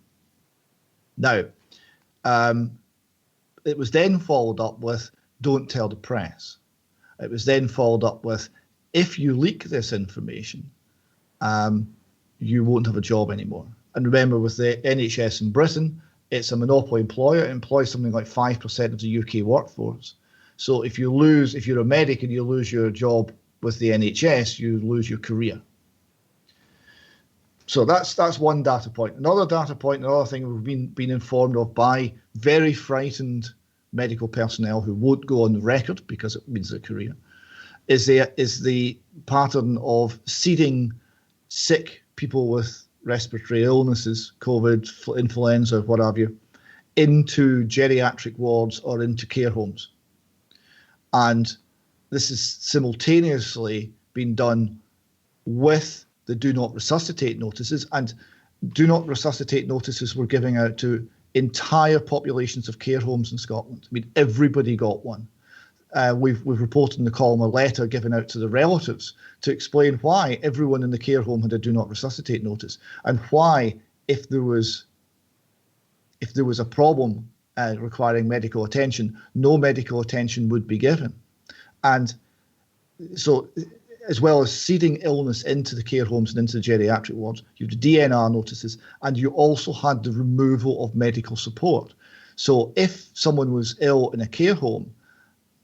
Now, it was then followed up with don't tell the press. It was then followed up with if you leak this information, you won't have a job anymore. And remember, with the NHS in Britain, it's a monopoly employer. It employs something like 5% of the UK workforce. So if you're a medic and you lose your job with the NHS, you lose your career. So that's one data point. Another data point, another thing we've been informed of by very frightened medical personnel who won't go on the record because it means their career, is the pattern of seeding sick people with respiratory illnesses, COVID, influenza, what have you, into geriatric wards or into care homes. And this is simultaneously being done with the do not resuscitate notices, and do not resuscitate notices were giving out to entire populations of care homes in Scotland. I mean, everybody got one. We've reported in the column a letter given out to the relatives to explain why everyone in the care home had a do not resuscitate notice, and why if there was a problem requiring medical attention, no medical attention would be given. And so, as well as seeding illness into the care homes and into the geriatric wards, you had the DNR notices, and you also had the removal of medical support. So if someone was ill in a care home,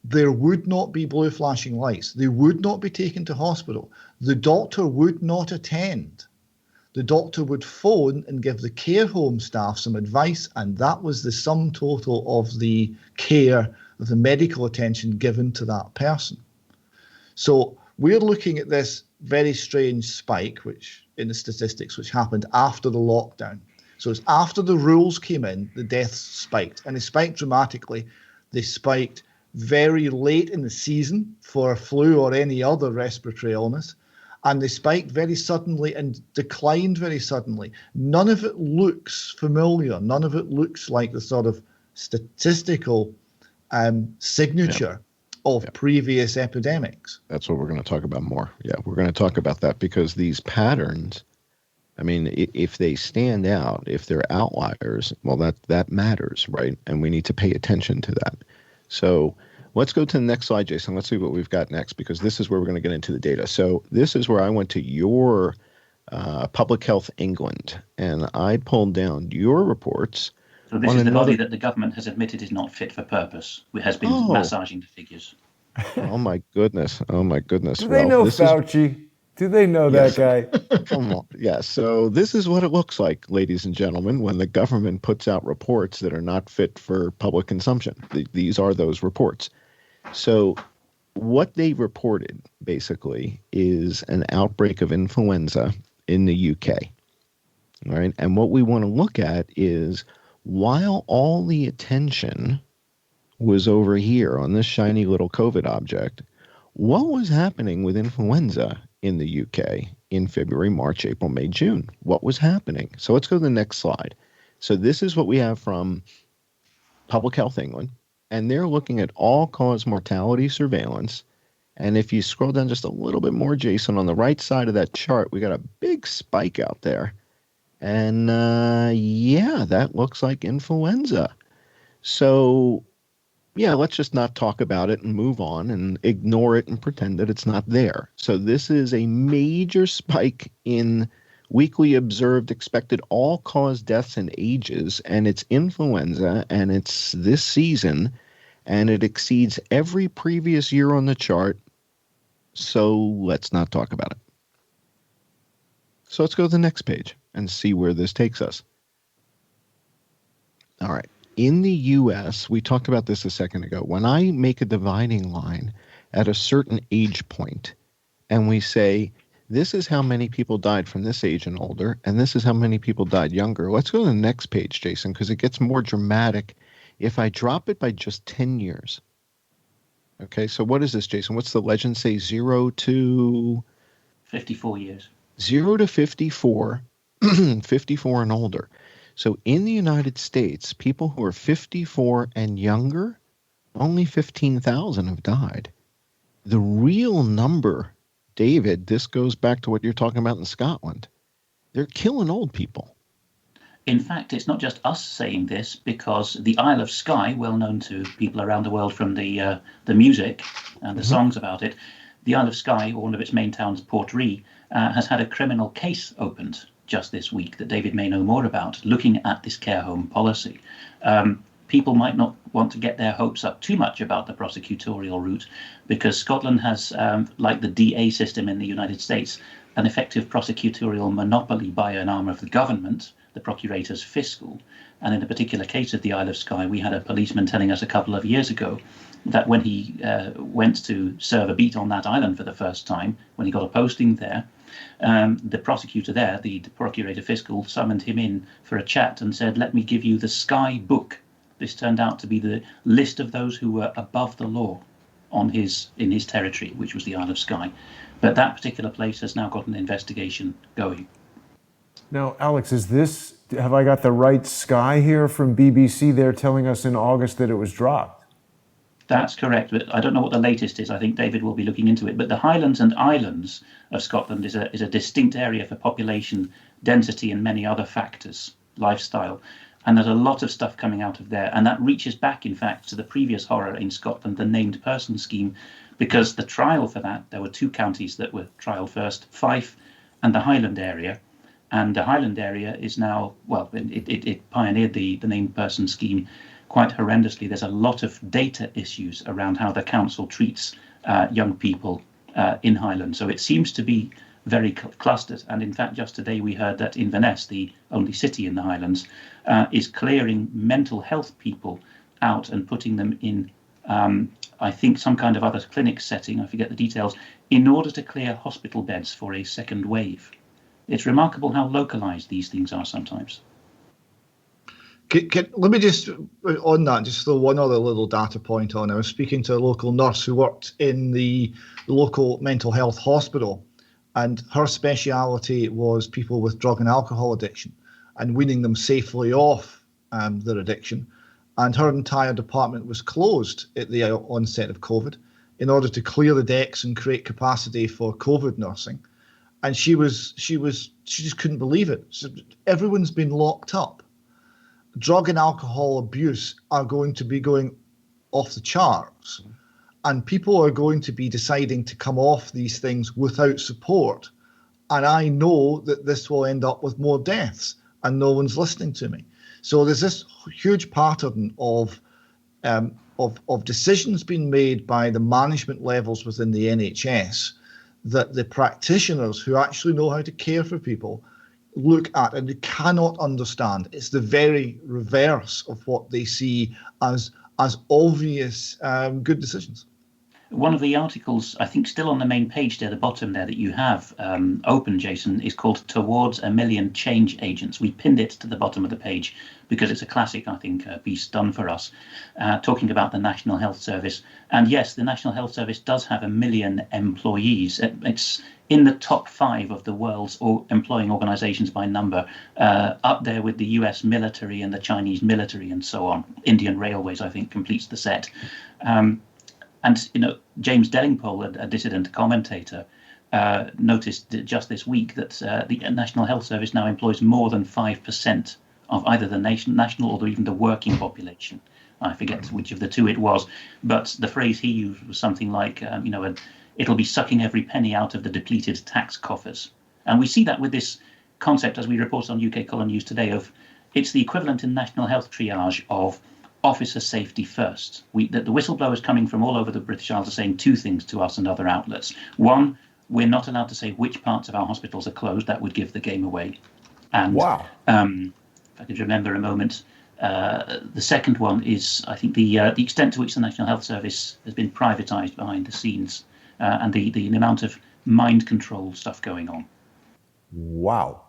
there would not be blue flashing lights. They would not be taken to hospital. The doctor would not attend. The doctor would phone and give the care home staff some advice, and that was the sum total of the care, of the medical attention given to that person. So we're looking at this very strange spike, which in the statistics, which happened after the lockdown. So it's after the rules came in, the deaths spiked, and they spiked dramatically. They spiked very late in the season for flu or any other respiratory illness, and they spiked very suddenly and declined very suddenly. None of it looks familiar. None of it looks like the sort of statistical signature of previous epidemics. That's what we're going to talk about more. Yeah, we're going to talk about that because these patterns, I mean, if they stand out, if they're outliers, well, that matters, right? And we need to pay attention to that. So let's go to the next slide, Jason. Let's see what we've got next, because this is where we're going to get into the data. So this is where I went to your Public Health England, and I pulled down your reports. So this is the body that the government has admitted is not fit for purpose. It has been massaging the figures. Oh, my goodness. Oh, my goodness. Do they know Fauci? Do they know that guy? Come on. Yeah. So this is what it looks like, ladies and gentlemen, when the government puts out reports that are not fit for public consumption. These are those reports. So what they reported, basically, is an outbreak of influenza in the UK. All right. And what we want to look at is, while all the attention was over here on this shiny little COVID object, what was happening with influenza in the UK in February, March, April, May, June? What was happening? So let's go to the next slide. So this is what we have from Public Health England, and they're looking at all-cause mortality surveillance. And if you scroll down just a little bit more, Jason, on the right side of that chart, we got a big spike out there. And yeah, that looks like influenza. So yeah, let's just not talk about it and move on and ignore it and pretend that it's not there. So this is a major spike in weekly observed expected all-cause deaths and ages, and it's influenza, and it's this season, and it exceeds every previous year on the chart. So let's not talk about it. So let's go to the next page and see where this takes us. All right. In the U.S., we talked about this a second ago. When I make a dividing line at a certain age point, and we say, this is how many people died from this age and older, and this is how many people died younger. Let's go to the next page, Jason, because it gets more dramatic if I drop it by just 10 years. Okay, so what is this, Jason? What's the legend say? 0 to 54 years. 0 to 54, 54 and older. So in the United States, people who are 54 and younger, only 15,000 have died. The real number, David, this goes back to what you're talking about in Scotland. They're killing old people. In fact, it's not just us saying this, because the Isle of Skye, well known to people around the world from the music and the songs about it, the Isle of Skye, or one of its main towns, Portree, has had a criminal case opened just this week that David may know more about, looking at this care home policy. People might not want to get their hopes up too much about the prosecutorial route, because Scotland has, like the DA system in the United States, an effective prosecutorial monopoly by an arm of the government, the Procurator's Fiscal. And in the particular case of the Isle of Skye, we had a policeman telling us a couple of years ago that when he went to serve a beat on that island for the first time, when he got a posting there, the prosecutor there, the Procurator Fiscal, summoned him in for a chat and said, "Let me give you the Skye book." This turned out to be the list of those who were above the law in his territory, which was the Isle of Skye. But that particular place has now got an investigation going. Now, Alex, have I got the right Skye here from BBC? They're telling us in August that it was dropped. That's correct, but I don't know what the latest is. I think David will be looking into it. But the Highlands and Islands of Scotland is a distinct area for population density and many other factors, lifestyle. And there's a lot of stuff coming out of there. And that reaches back, in fact, to the previous horror in Scotland, the named person scheme, because the trial for that, there were two counties that were trialed first, Fife and the Highland area. And the Highland area is now, well, it pioneered the named person scheme quite horrendously. There's a lot of data issues around how the council treats young people in Highland. So it seems to be very clustered. And in fact, just today we heard that Inverness, the only city in the Highlands, is clearing mental health people out and putting them in, I think, some kind of other clinic setting, I forget the details, in order to clear hospital beds for a second wave. It's remarkable how localized these things are sometimes. Let me just, on that, just throw one other little data point on. I was speaking to a local nurse who worked in the local mental health hospital, and her speciality was people with drug and alcohol addiction and weaning them safely off their addiction. And her entire department was closed at the onset of COVID in order to clear the decks and create capacity for COVID nursing. And she just couldn't believe it. So everyone's been locked up. Drug and alcohol abuse are going to be going off the charts, and people are going to be deciding to come off these things without support. And I know that this will end up with more deaths, and no one's listening to me. So there's this huge pattern of decisions being made by the management levels within the NHS that the practitioners who actually know how to care for people look at and they cannot understand. It's the very reverse of what they see as obvious good decisions. One of the articles, I think still on the main page there, the bottom there that you have open, Jason, is called Towards a Million Change Agents. We pinned it to the bottom of the page because it's a classic, I think, piece done for us, talking about the National Health Service. And yes, the National Health Service does have 1 million employees. It's in the top 5 of the world's employing organizations by number, up there with the US military and the Chinese military and so on. Indian Railways, I think, completes the set. And, James Dellingpole, a dissident commentator, noticed just this week that the National Health Service now employs more than 5% of either the national or even the working population. I forget which of the two it was, but the phrase he used was something like, it'll be sucking every penny out of the depleted tax coffers. And we see that with this concept, as we report on UK Column News today, of it's the equivalent in national health triage of officer safety first. The whistleblowers coming from all over the British Isles are saying two things to us and other outlets. One, we're not allowed to say which parts of our hospitals are closed. That would give the game away. And wow. If I could remember a moment, the second one is, I think, the extent to which the National Health Service has been privatised behind the scenes, and the amount of mind control stuff going on. Wow.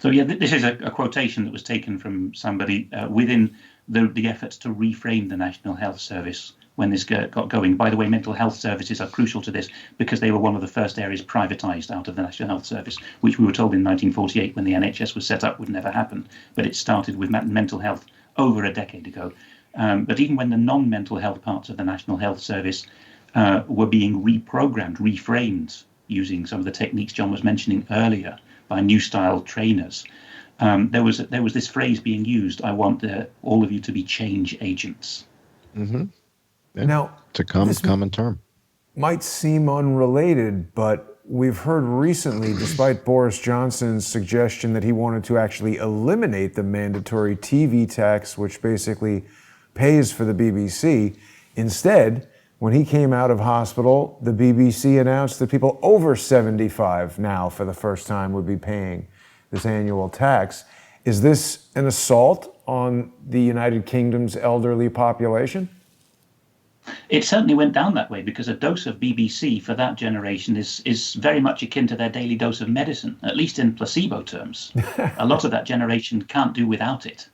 So yeah, this is a quotation that was taken from somebody within the efforts to reframe the National Health Service when this got going. By the way, mental health services are crucial to this because they were one of the first areas privatised out of the National Health Service, which we were told in 1948 when the NHS was set up would never happen. But it started with mental health over a decade ago. But even when the non-mental health parts of the National Health Service were being reprogrammed, reframed, using some of the techniques John was mentioning earlier by new style trainers, there was this phrase being used: "I want all of you to be change agents." Mm-hmm. Yeah. Now, it's a common term. Might seem unrelated, but we've heard recently, despite Boris Johnson's suggestion that he wanted to actually eliminate the mandatory TV tax, which basically pays for the BBC, instead, when he came out of hospital, the BBC announced that people over 75 now, for the first time, would be paying this annual tax. Is this an assault on the United Kingdom's elderly population? It certainly went down that way because a dose of BBC for that generation is very much akin to their daily dose of medicine, at least in placebo terms. A lot of that generation can't do without it.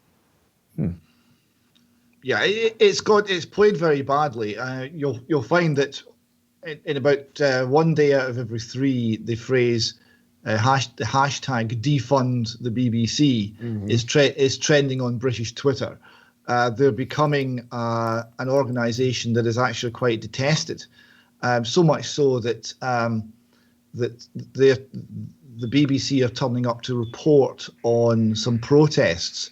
Yeah, it's played very badly. You'll find that in about one day out of every three, the phrase the hashtag defund the BBC is trending on British Twitter. They're becoming an organisation that is actually quite detested, so much so that the BBC are turning up to report on some protests,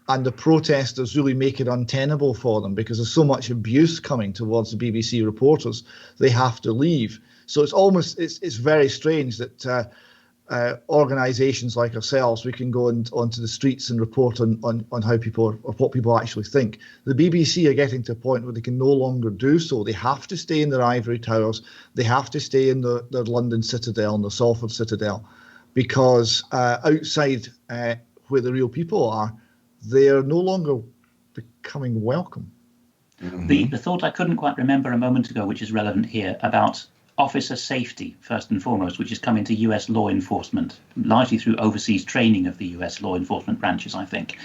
and the protesters really make it untenable for them because there's so much abuse coming towards the BBC reporters. They have to leave. So it's very strange that organisations like ourselves, we can go onto the streets and report on how people or what people actually think. The BBC are getting to a point where they can no longer do so. They have to stay in their ivory towers. They have to stay in their London Citadel and the Salford Citadel, because outside where the real people are, they are no longer becoming welcome. The thought I couldn't quite remember a moment ago, which is relevant here, about officer safety, first and foremost, which has come into US law enforcement, largely through overseas training of the US law enforcement branches, I think.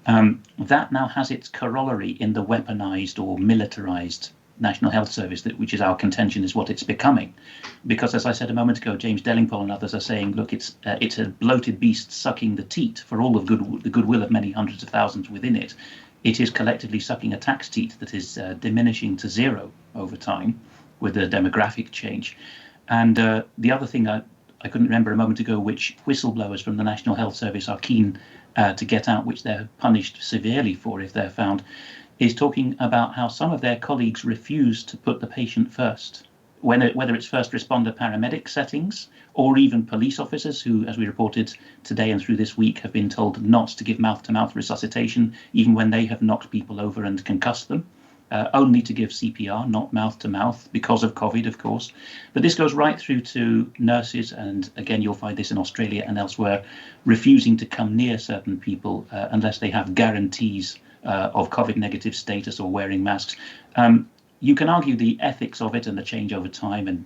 That now has its corollary in the weaponized or militarized National Health Service, which is our contention is what it's becoming. Because, as I said a moment ago, James Dellingpole and others are saying, look, it's a bloated beast sucking the teat for all of the goodwill of many hundreds of thousands within it. It is collectively sucking a tax teat that is diminishing to zero over time with the demographic change. And the other thing I couldn't remember a moment ago, which whistleblowers from the National Health Service are keen to get out, which they're punished severely for if they're found, is talking about how some of their colleagues refuse to put the patient first, whether it's first responder paramedic settings or even police officers who, as we reported today and through this week, have been told not to give mouth-to-mouth resuscitation, even when they have knocked people over and concussed them. Only to give CPR, not mouth-to-mouth, because of COVID, of course. But this goes right through to nurses, and again, you'll find this in Australia and elsewhere, refusing to come near certain people unless they have guarantees of COVID-negative status or wearing masks. You can argue the ethics of it and the change over time, and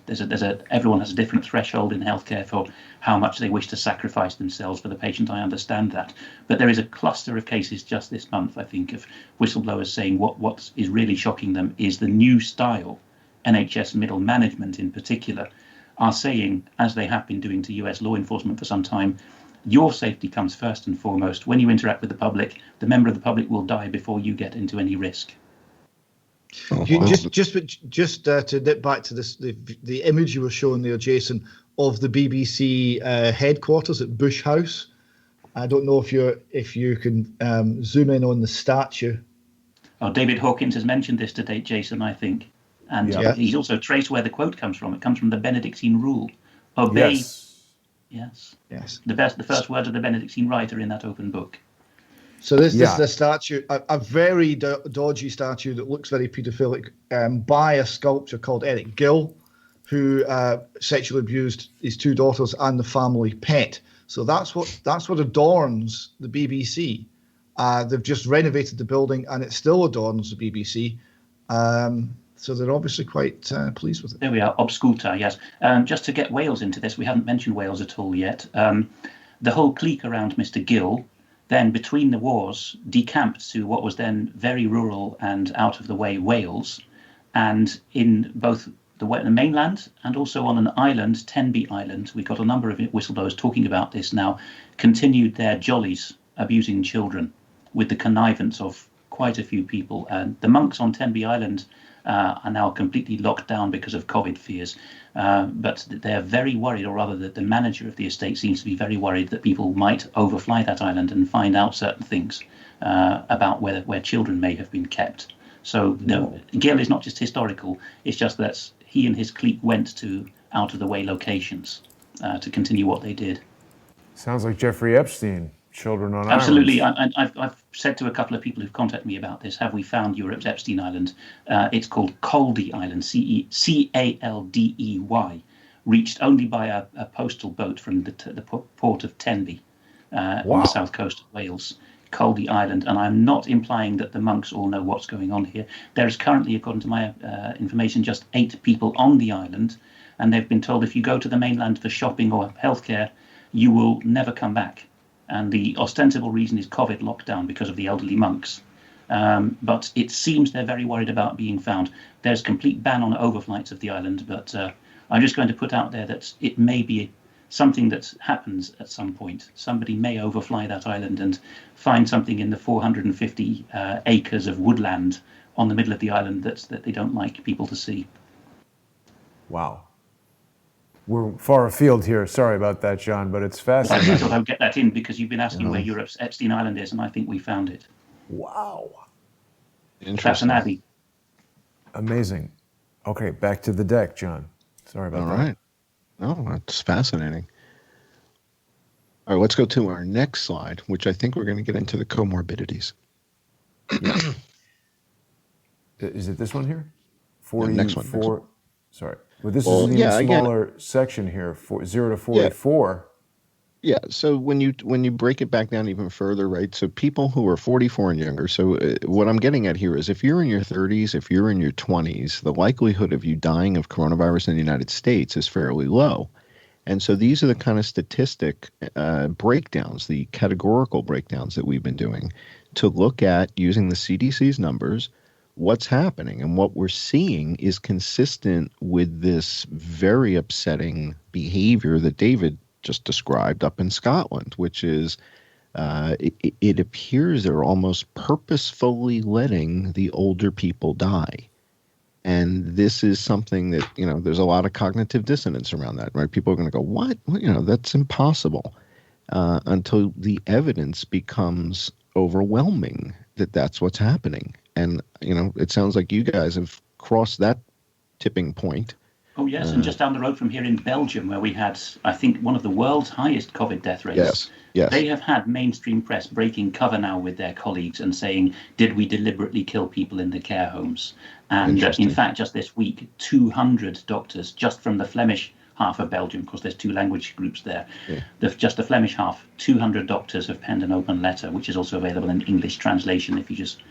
everyone has a different threshold in healthcare for how much they wish to sacrifice themselves for the patient. I understand that, but there is a cluster of cases just this month, I think, of whistleblowers saying what is really shocking them is the new style. NHS middle management, in particular, are saying, as they have been doing to US law enforcement for some time, your safety comes first and foremost. When you interact with the public, the member of the public will die before you get into any risk. Just to dip back to this, the image you were showing there, Jason, of the BBC headquarters at Bush House. I don't know if you can zoom in on the statue. Oh, David Hawkins has mentioned this today, Jason, I think, and he's also traced where the quote comes from. It comes from the Benedictine rule: obey. Yes. The first words of the Benedictine rite are in that open book. So this is a statue, a very dodgy statue that looks very paedophilic, by a sculptor called Eric Gill, who sexually abused his two daughters and the family pet. So that's what adorns the BBC. They've just renovated the building, and it still adorns the BBC. So they're obviously quite pleased with it. There we are, obsculta, yes. Just to get Wales into this, we haven't mentioned Wales at all yet. The whole clique around Mr. Gill, then between the wars, decamped to what was then very rural and out of the way Wales. And in both the mainland and also on an island, Tenby Island, we've got a number of whistleblowers talking about this now, continued their jollies abusing children with the connivance of quite a few people. And the monks on Tenby Island are now completely locked down because of COVID fears. But they're very worried, or rather that the manager of the estate seems to be very worried that people might overfly that island and find out certain things about where children may have been kept. So no, Gil is not just historical, it's just that he and his clique went to out-of-the-way locations to continue what they did. Sounds like Jeffrey Epstein, children on Absolutely. islands. I've said to a couple of people who've contacted me about this, have we found Europe's Epstein Island? It's called Caldey Island, Caldey, reached only by a postal boat from the port of Tenby on the south coast of Wales. Caldey Island, and I'm not implying that the monks all know what's going on here. There is currently, according to my information, just 8 people on the island, and they've been told if you go to the mainland for shopping or healthcare, you will never come back. And the ostensible reason is COVID lockdown because of the elderly monks. But it seems they're very worried about being found. There's complete ban on overflights of the island, but I'm just going to put out there that it may be something that happens at some point. Somebody may overfly that island and find something in the 450 acres of woodland on the middle of the island that they don't like people to see. Wow. We're far afield here. Sorry about that, John, but it's fascinating. I thought I would get that in because you've been asking where Europe's Epstein Island is, and I think we found it. Wow. Interesting. That's an abbey. Amazing. Okay, back to the deck, John. Sorry about that. All right. Oh, that's fascinating. All right, let's go to our next slide, which I think we're going to get into the comorbidities. Yeah. Is it this one here? 44. Next one. Sorry. Well, this is an even smaller section here, 0 to 44. Yeah. So when you break it back down even further, right? So people who are 44 and younger. So what I'm getting at here is if you're in your 30s, if you're in your 20s, the likelihood of you dying of coronavirus in the United States is fairly low. And so these are the kind of statistic breakdowns, the categorical breakdowns that we've been doing to look at using the CDC's numbers, what's happening. And what we're seeing is consistent with this very upsetting behavior that David just described up in Scotland, which is it appears they're almost purposefully letting the older people die. And this is something that, there's a lot of cognitive dissonance around that, right? People are going to go, what? That's impossible until the evidence becomes overwhelming that that's what's happening. And, it sounds like you guys have crossed that tipping point. Oh, yes, and just down the road from here in Belgium, where we had, I think, one of the world's highest COVID death rates. Yes. They have had mainstream press breaking cover now with their colleagues and saying, did we deliberately kill people in the care homes? And in fact, just this week, 200 doctors, just from the Flemish half of Belgium, because there's 2 language groups there, just the Flemish half, 200 doctors have penned an open letter, which is also available in English translation. If you just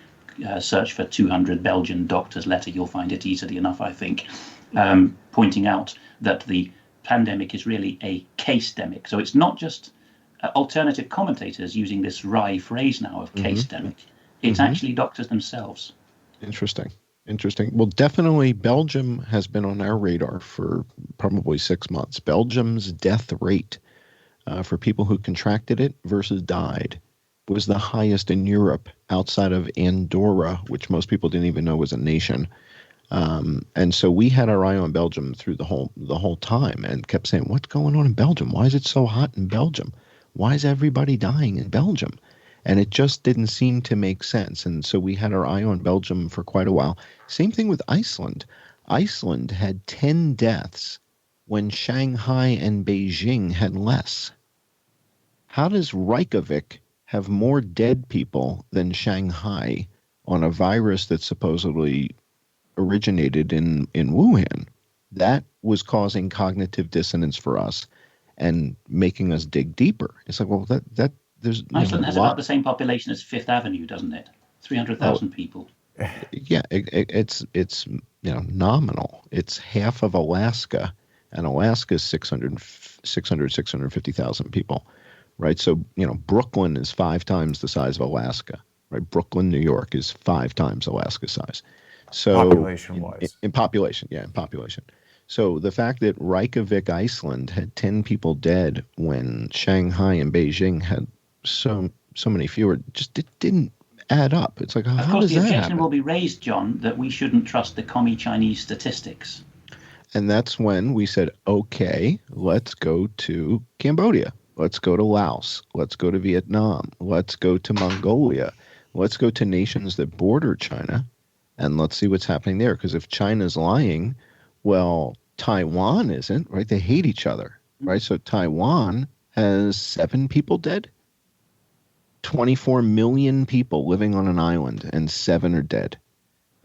search for 200 Belgian doctors letter, you'll find it easily enough, I think. Pointing out that the pandemic is really a case-demic. So it's not just alternative commentators using this wry phrase now of case-demic. It's actually doctors themselves. Interesting. Well, definitely Belgium has been on our radar for probably 6 months. Belgium's death rate for people who contracted it versus died was the highest in Europe outside of Andorra, which most people didn't even know was a nation. And so we had our eye on Belgium through the whole time and kept saying, what's going on in Belgium? Why is it so hot in Belgium? Why is everybody dying in Belgium? And it just didn't seem to make sense. And so we had our eye on Belgium for quite a while. Same thing with Iceland. Iceland had 10 deaths when Shanghai and Beijing had less. How does Reykjavik have more dead people than Shanghai on a virus that supposedly originated in Wuhan? That was causing cognitive dissonance for us and making us dig deeper. It's like, well, that there's Iceland has about the same population as Fifth Avenue, doesn't it? 300,000 people. Yeah, it's nominal. It's half of Alaska, and Alaska is 650,000 people, right? So Brooklyn is 5 times the size of Alaska, right? Brooklyn, New York is 5 times Alaska size. So Population-wise. in population, yeah, in population. So the fact that Reykjavik, Iceland had 10 people dead when Shanghai and Beijing had so many fewer, just it didn't add up. It's like, Of how course, does the that objection happen? will be raised, John, that we shouldn't trust the commie Chinese statistics. And that's when we said, okay, let's go to Cambodia. Let's go to Laos. Let's go to Vietnam. Let's go to Mongolia. Let's go to nations that border China, and let's see what's happening there. Because if China's lying, well, Taiwan isn't, right? They hate each other, right? So Taiwan has 7 people dead, 24 million people living on an island, and 7 are dead.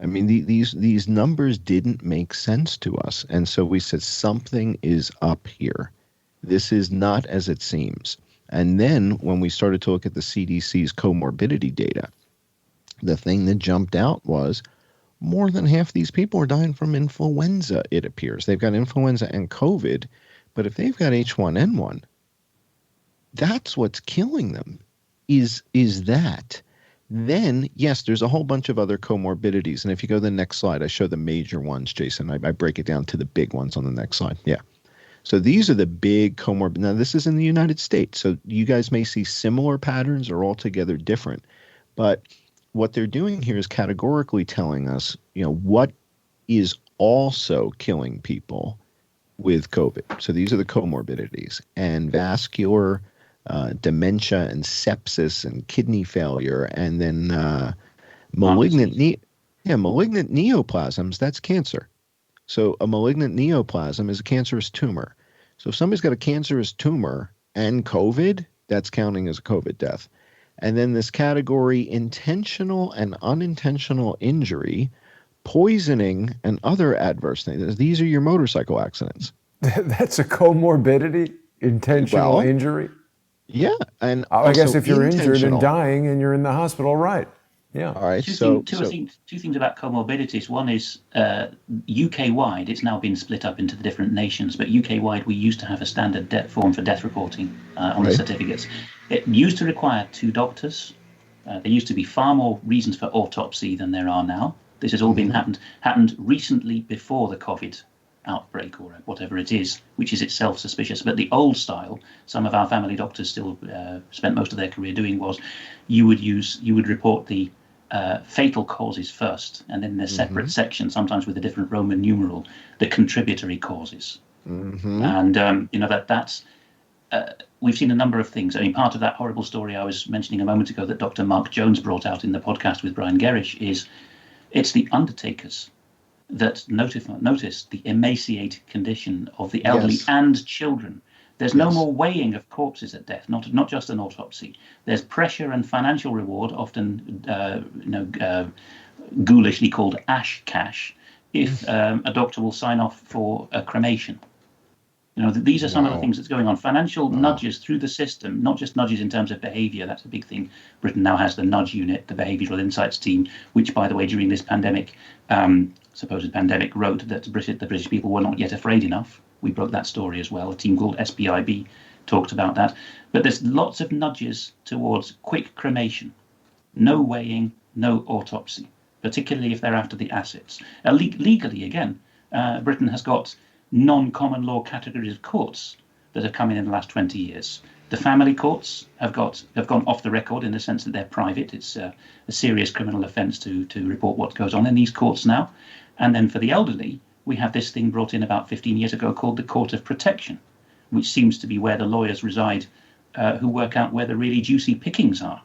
I mean, these numbers didn't make sense to us. And so we said, something is up here. This is not as it seems. And then when we started to look at the CDC's comorbidity data, the thing that jumped out was more than half these people are dying from influenza, it appears. They've got influenza and COVID, but if they've got H1N1, that's what's killing them, is that. Then, yes, there's a whole bunch of other comorbidities. And if you go to the next slide, I show the major ones, Jason. I break it down to the big ones on the next slide. Yeah. So these are the big comorbid. Now, this is in the United States. So you guys may see similar patterns or altogether different. But what they're doing here is categorically telling us, what is also killing people with COVID. So these are the comorbidities. And vascular dementia and sepsis and kidney failure, and then malignant neoplasms, that's cancer. So a malignant neoplasm is a cancerous tumor. So if somebody's got a cancerous tumor and COVID, that's counting as a COVID death. And then this category, intentional and unintentional injury, poisoning, and other adverse things. These are your motorcycle accidents. That's a comorbidity, intentional injury? Yeah, and I guess if you're injured and dying and you're in the hospital, right? Yeah. All right. Two things about comorbidities. One is UK-wide. It's now been split up into the different nations, but UK-wide we used to have a standard form for death reporting on the certificates. It used to require 2 doctors. There used to be far more reasons for autopsy than there are now. This has all been happened recently before the COVID outbreak or whatever it is, which is itself suspicious. But the old style, some of our family doctors still spent most of their career doing, was you would report the fatal causes first, and then in a separate section, sometimes with a different Roman numeral, the contributory causes. And that's we've seen a number of things. I mean, part of that horrible story I was mentioning a moment ago that Dr. Mark Jones brought out in the podcast with Brian Gerrish is it's the undertakers that notice the emaciated condition of the elderly and children. There's no more weighing of corpses at death, not just an autopsy. There's pressure and financial reward, often ghoulishly called ash cash, if a doctor will sign off for a cremation. These are some of the things that's going on. Financial nudges through the system, not just nudges in terms of behaviour. That's a big thing. Britain now has the nudge unit, the behavioural insights team, which, by the way, during this pandemic, supposed pandemic, wrote that the British people were not yet afraid enough. We broke that story as well. A team called SPIB talked about that. But there's lots of nudges towards quick cremation, no weighing, no autopsy, particularly if they're after the assets. Legally, again, Britain has got non-common law categories of courts that have come in the last 20 years. The family courts have gone off the record in the sense that they're private. It's a serious criminal offence to report what goes on in these courts now. And then for the elderly, we have this thing brought in about 15 years ago called the Court of Protection, which seems to be where the lawyers reside who work out where the really juicy pickings are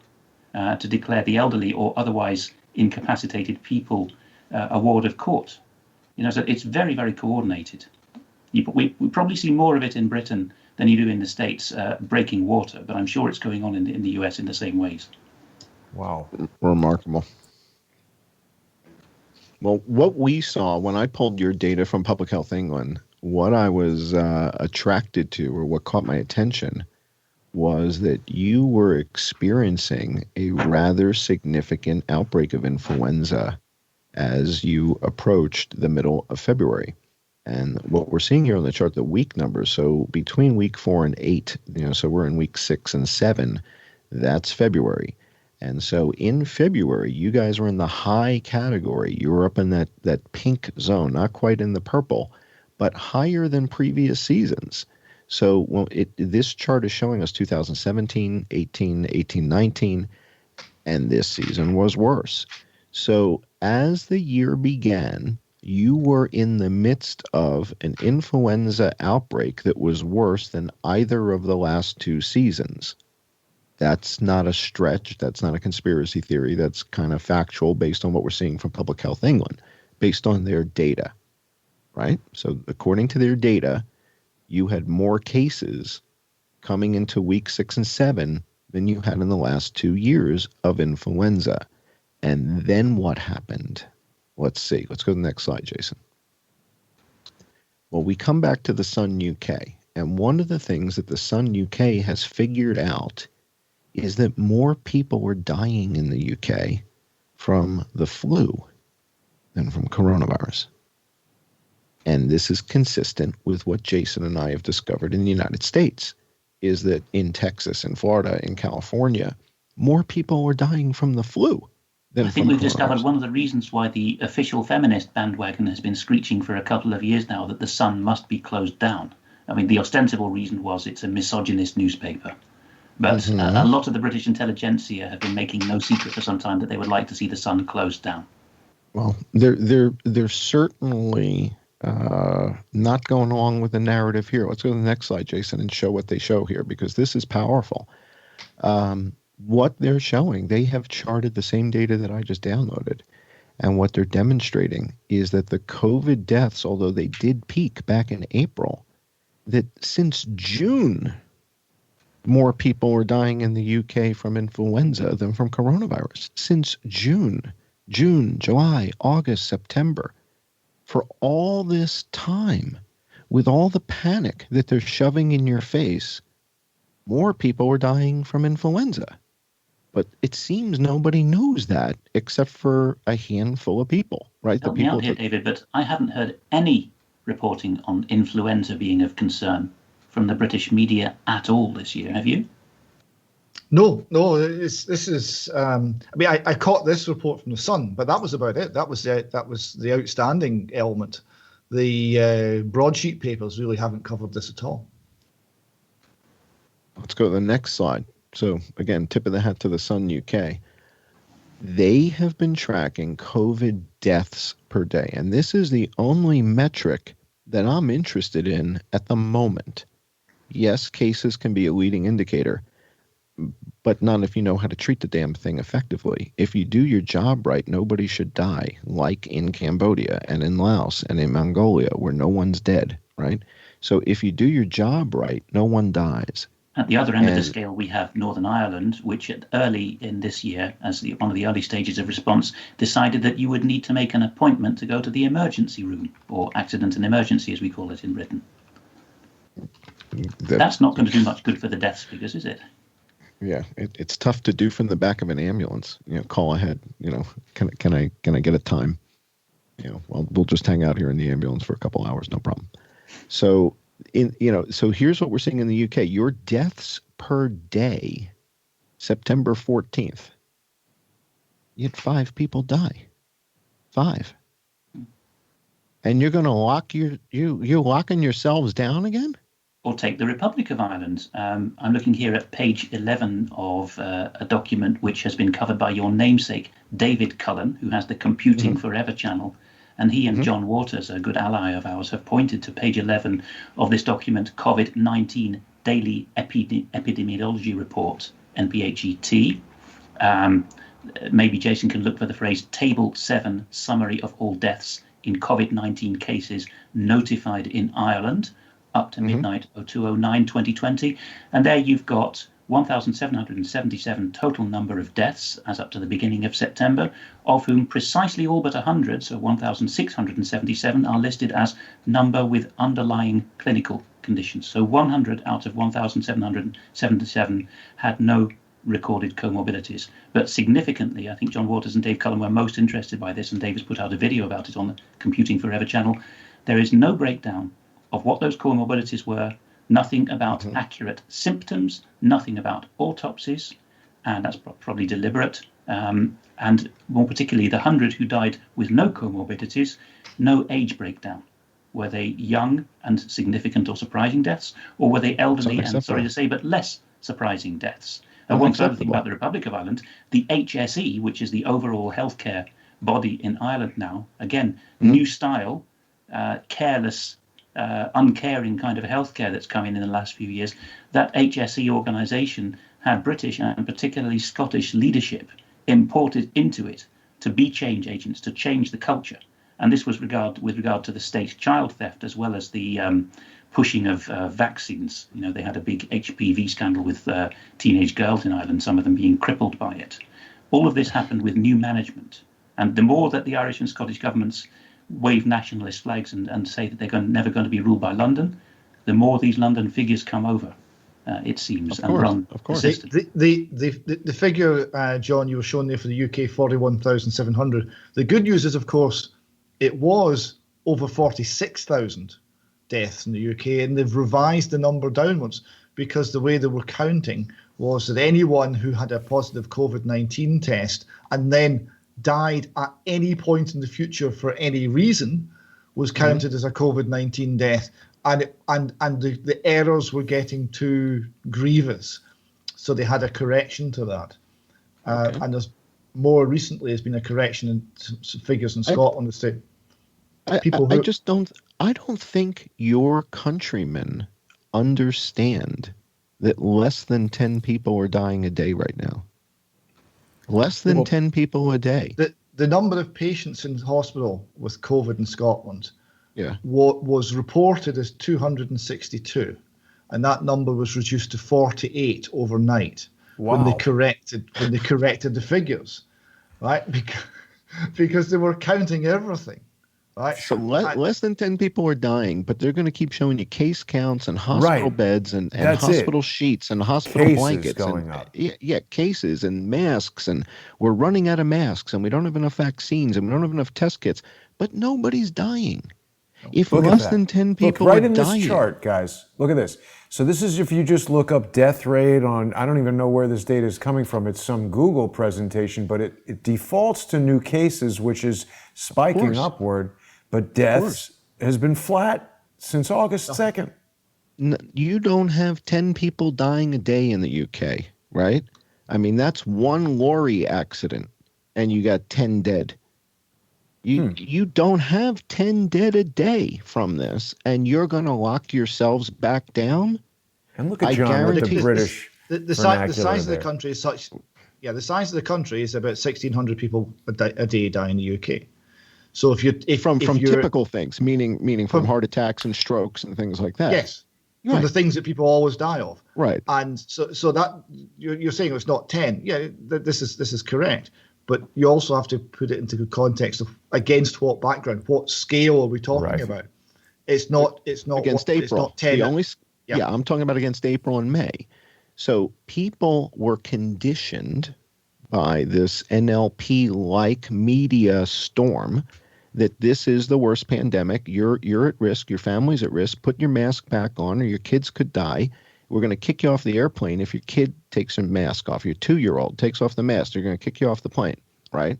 to declare the elderly or otherwise incapacitated people a ward of court. So it's very, very coordinated. We probably see more of it in Britain than you do in the States, breaking water, but I'm sure it's going on in the US in the same ways. Wow. Remarkable. Well, what we saw when I pulled your data from Public Health England, what I was attracted to, or what caught my attention, was that you were experiencing a rather significant outbreak of influenza as you approached the middle of February. And what we're seeing here on the chart, the week numbers, so between week 4 and 8, so we're in week 6 and 7, that's February. And so in February, you guys were in the high category. You were up in that pink zone, not quite in the purple, but higher than previous seasons. So this chart is showing us 2017, 18, 18, 19, and this season was worse. So as the year began, you were in the midst of an influenza outbreak that was worse than either of the last two seasons. That's not a stretch. That's not a conspiracy theory. That's kind of factual based on what we're seeing from Public Health England, based on their data, right? So according to their data, you had more cases coming into week 6 and 7 than you had in the last 2 years of influenza. And then what happened? Let's see. Let's go to the next slide, Jason. Well, we come back to the Sun UK. And one of the things that the Sun UK has figured out is that more people were dying in the UK from the flu than from coronavirus. And this is consistent with what Jason and I have discovered in the United States, is that in Texas, in Florida, in California, more people were dying from the flu than I think from we've coronavirus. discovered one of the reasons why the official feminist bandwagon has been screeching for a couple of years now that the Sun must be closed down. I mean, the ostensible reason was it's a misogynist newspaper. But a lot of the British intelligentsia have been making no secret for some time that they would like to see the Sun closed down. Well, they're certainly not going along with the narrative here. Let's go to the next slide, Jason, and show what they show here, because this is powerful. What they're showing, they have charted the same data that I just downloaded. And what they're demonstrating is that the COVID deaths, although they did peak back in April, that since June, more people were dying in the UK from influenza than from coronavirus. Since June, July, August, September. For all this time, with all the panic that they're shoving in your face, more people were dying from influenza. But it seems nobody knows that except for a handful of people, right? Help me out here, David, but I haven't heard any reporting on influenza being of concern from the British media at all this year. Have you? No. This is. I mean, I caught this report from the Sun, but that was about it. That was the outstanding element. The broadsheet papers really haven't covered this at all. Let's go to the next slide. So again, tip of the hat to the Sun UK. They have been tracking COVID deaths per day, and this is the only metric that I'm interested in at the moment. Yes, cases can be a leading indicator, but not if you know how to treat the damn thing effectively. If you do your job right, nobody should die, like in Cambodia and in Laos and in Mongolia, where no one's dead, right? So if you do your job right, no one dies. At the other end of the scale, we have Northern Ireland, which early in this year, as one of the early stages of response, decided that you would need to make an appointment to go to the emergency room, or accident and emergency, as we call it in Britain. That's not going to do much good for the deaths figures, is it? Yeah, it's tough to do from the back of an ambulance. Call ahead. Can I get a time? Well, we'll just hang out here in the ambulance for a couple hours, no problem. So so here's what we're seeing in the UK. Your deaths per day, September 14th, you had 5 people die. 5. And you're going to lock you're locking yourselves down again? Or take the Republic of Ireland. I'm looking here at page 11 of a document which has been covered by your namesake, David Cullen, who has the Computing Forever channel. And he and John Waters, a good ally of ours, have pointed to page 11 of this document, COVID-19 Daily Epidemiology Report, NPHET. Maybe Jason can look for the phrase Table 7 Summary of All Deaths in COVID-19 Cases Notified in Ireland, up to midnight 02/09/2020. And there you've got 1,777 total number of deaths as up to the beginning of September, of whom precisely all but 100, so 1,677, are listed as number with underlying clinical conditions. So 100 out of 1,777 had no recorded comorbidities. But significantly, I think John Waters and Dave Cullen were most interested by this, and Dave has put out a video about it on the Computing Forever channel. There is no breakdown of what those comorbidities were, nothing about accurate symptoms, nothing about autopsies, and that's probably deliberate. And more particularly, the 100 who died with no comorbidities, no age breakdown. Were they young and significant or surprising deaths, or were they elderly and, sorry to say, but less surprising deaths? One other thing about the Republic of Ireland, the HSE, which is the overall healthcare body in Ireland now, again, new style, careless, uncaring kind of healthcare that's come in the last few years. That HSE organisation had British and particularly Scottish leadership imported into it to be change agents, to change the culture. And this was with regard to the state child theft, as well as the pushing of vaccines. You know, they had a big HPV scandal with teenage girls in Ireland, some of them being crippled by it. All of this happened with new management. And the more that the Irish and Scottish governments wave nationalist flags and say that they're never going to be ruled by London, the more these London figures come over, it seems, and run persistently. The figure, John, you were showing there for the UK, 41,700. The good news is, of course, it was over 46,000 deaths in the UK, and they've revised the number downwards because the way they were counting was that anyone who had a positive COVID-19 test and then died at any point in the future for any reason was counted as a COVID-19 death, and the errors were getting too grievous, so they had a correction to that. And there's more recently has been a correction in some figures in Scotland. I don't think your countrymen understand that less than 10 people are dying a day right now. Less than 10 people a day. The number of patients in hospital with COVID in Scotland was reported as 262, and that number was reduced to 48 overnight when they corrected the figures, right? Because they were counting everything. Right. So less than 10 people are dying, but they're going to keep showing you case counts and hospital beds and hospital sheets and hospital blankets going up. Cases and masks, and we're running out of masks, and we don't have enough vaccines, and we don't have enough test kits, but nobody's dying. If less than 10 people are dying, in this chart, guys, look at this. So this is if you just look up death rate on, I don't even know where this data is coming from. It's some Google presentation, but it defaults to new cases, which is spiking upward. But deaths has been flat since August 2nd. You don't have 10 people dying a day in the UK, right? I mean, that's one lorry accident, and you got 10 dead. You don't have 10 dead a day from this, and you're going to lock yourselves back down? And look at John with the British the size of the country is such. Yeah, the size of the country is about 1,600 people a day die in the UK. So from typical things, meaning from heart attacks and strokes and things like that. Yes, from the things that people always die of. Right. And so that you're saying it's not 10. Yeah, this is correct. But you also have to put it into the context of against what background, what scale are we talking about? It's not against April. It's not 10. I'm talking about against April and May. So people were conditioned by this NLP-like media storm that this is the worst pandemic. You're at risk. Your family's at risk. Put your mask back on, or your kids could die. We're going to kick you off the airplane if your kid takes a mask off. Your 2-year-old takes off the mask. They're going to kick you off the plane, right?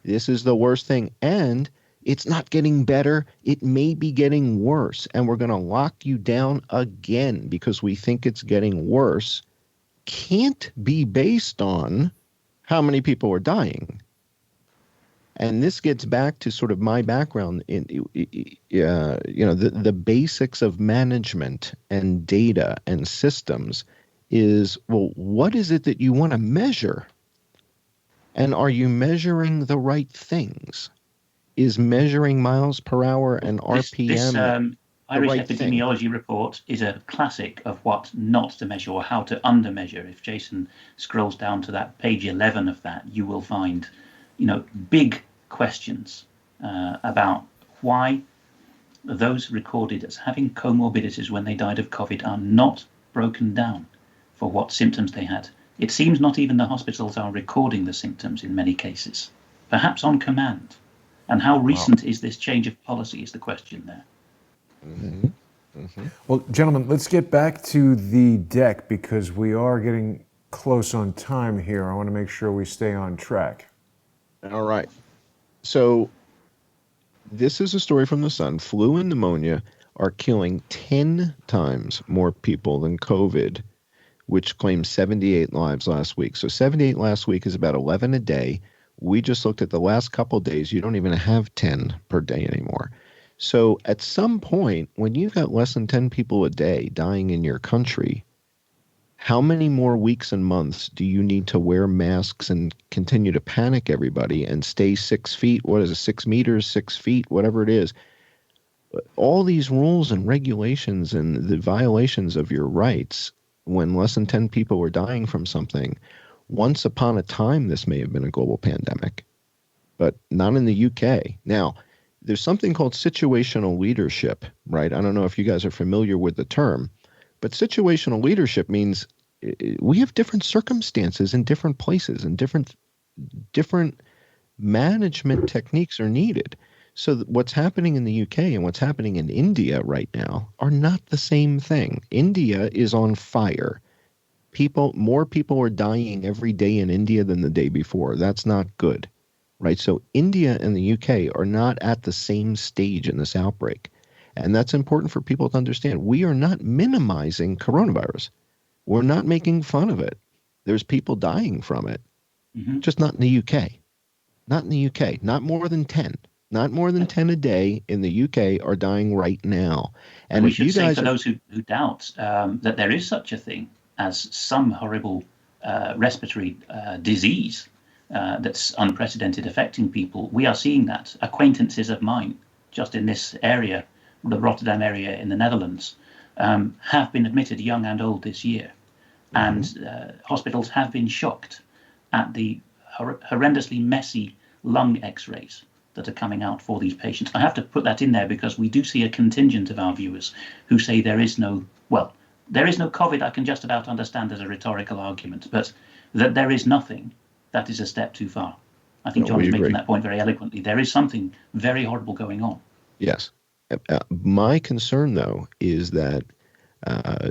This is the worst thing. And it's not getting better. It may be getting worse. And we're going to lock you down again because we think it's getting worse. Can't be based on how many people are dying. And this gets back to sort of my background in, the basics of management and data and systems is, well, what is it that you want to measure? And are you measuring the right things? Is measuring miles per hour and RPM this Irish epidemiology report is a classic of what not to measure or how to under-measure. If Jason scrolls down to that page 11 of that, you will find, big questions about why those recorded as having comorbidities when they died of COVID are not broken down for what symptoms they had. It seems not even the hospitals are recording the symptoms in many cases, perhaps on command. And how recent is this change of policy is the question there. Well, gentlemen, let's get back to the deck because we are getting close on time here. I want to make sure we stay on track. All right. So this is a story from the Sun. Flu and pneumonia are killing 10 times more people than COVID, which claimed 78 lives last week. So 78 last week is about 11 a day. We just looked at the last couple days. You don't even have 10 per day anymore. So at some point, when you've got less than 10 people a day dying in your country, how many more weeks and months do you need to wear masks and continue to panic everybody and stay 6 feet? What is it, 6 meters, 6 feet, whatever it is? All these rules and regulations and the violations of your rights when less than 10 people were dying from something. Once upon a time, this may have been a global pandemic, but not in the UK. Now, there's something called situational leadership, right? I don't know if you guys are familiar with the term, but situational leadership means we have different circumstances in different places, and different management techniques are needed. So what's happening in the UK and what's happening in India right now are not the same thing. India is on fire. More people are dying every day in India than the day before. That's not good, right? So India and the UK are not at the same stage in this outbreak. And that's important for people to understand. We are not minimizing coronavirus. We're not making fun of it. There's people dying from it, just not in the UK. Not in the UK. Not more than 10. Not more than 10 a day in the UK are dying right now. And we should say, for those who doubt that there is such a thing as some horrible respiratory disease that's unprecedented affecting people, we are seeing that. Acquaintances of mine, just in this area, the Rotterdam area in the Netherlands, have been admitted, young and old, this year. And hospitals have been shocked at the horrendously messy lung x-rays that are coming out for these patients. I have to put that in there because we do see a contingent of our viewers who say there is no COVID. I can just about understand as a rhetorical argument, but that there is nothing, that is a step too far. I think John is making that point very eloquently. There is something very horrible going on. Yes. My concern, though, is that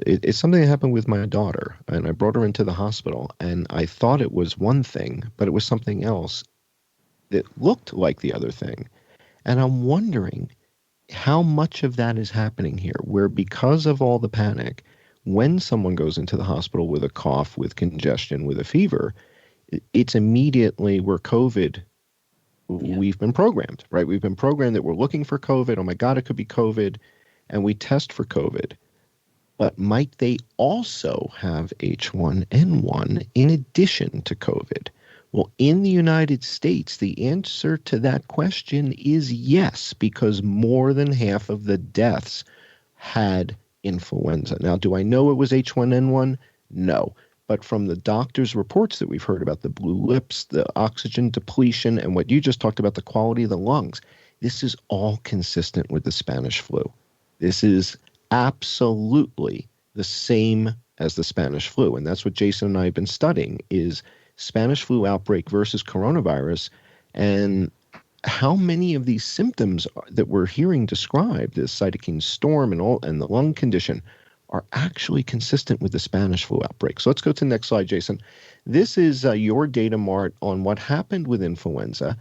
it's something that happened with my daughter, and I brought her into the hospital, and I thought it was one thing, but it was something else that looked like the other thing. And I'm wondering how much of that is happening here, where because of all the panic, when someone goes into the hospital with a cough, with congestion, with a fever, it's immediately we're COVID. Yeah. We've been programmed, right? We've been programmed that we're looking for COVID. Oh my God, it could be COVID. And we test for COVID. But might they also have H1N1 in addition to COVID? Well, in the United States, the answer to that question is yes, because more than half of the deaths had influenza. Now, do I know it was H1N1? No. But from the doctors' reports that we've heard about the blue lips, the oxygen depletion, and what you just talked about, the quality of the lungs, this is all consistent with the Spanish flu. This is absolutely the same as the Spanish flu. And that's what Jason and I have been studying is Spanish flu outbreak versus coronavirus, and how many of these symptoms that we're hearing described, this cytokine storm and the lung condition, are actually consistent with the Spanish flu outbreak. So let's go to the next slide, Jason. This is your data mart on what happened with influenza,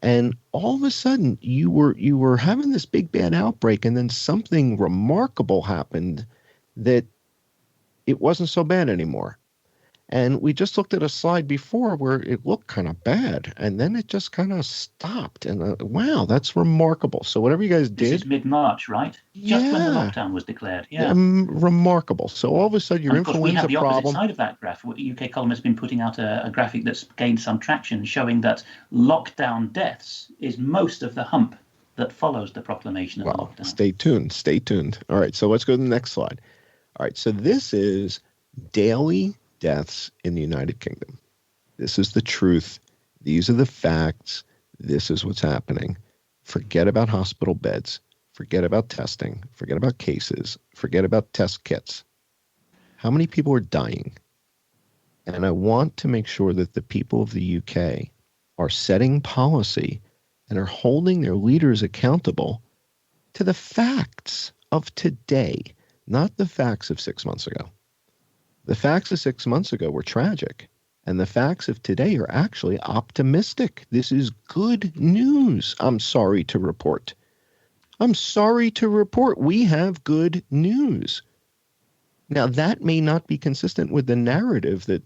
and all of a sudden you were having this big bad outbreak, and then something remarkable happened that it wasn't so bad anymore. And we just looked at a slide before where it looked kind of bad, and then it just kind of stopped. And wow, that's remarkable. So whatever you guys did. This is mid-March, right? Just when the lockdown was declared. Yeah. Remarkable. So all of a sudden your influenza problem. We have the opposite side of that graph. UK Column has been putting out a graphic that's gained some traction, showing that lockdown deaths is most of the hump that follows the proclamation of the lockdown. Stay tuned. All right, so let's go to the next slide. All right, so this is daily deaths in the United Kingdom. This is the truth. These are the facts. This is what's happening. Forget about hospital beds. Forget about testing. Forget about cases. Forget about test kits. How many people are dying? And I want to make sure that the people of the UK are setting policy and are holding their leaders accountable to the facts of today, not the facts of 6 months ago. The facts of 6 months ago were tragic, and the facts of today are actually optimistic. This is good news. I'm sorry to report. We have good news. Now, that may not be consistent with the narrative that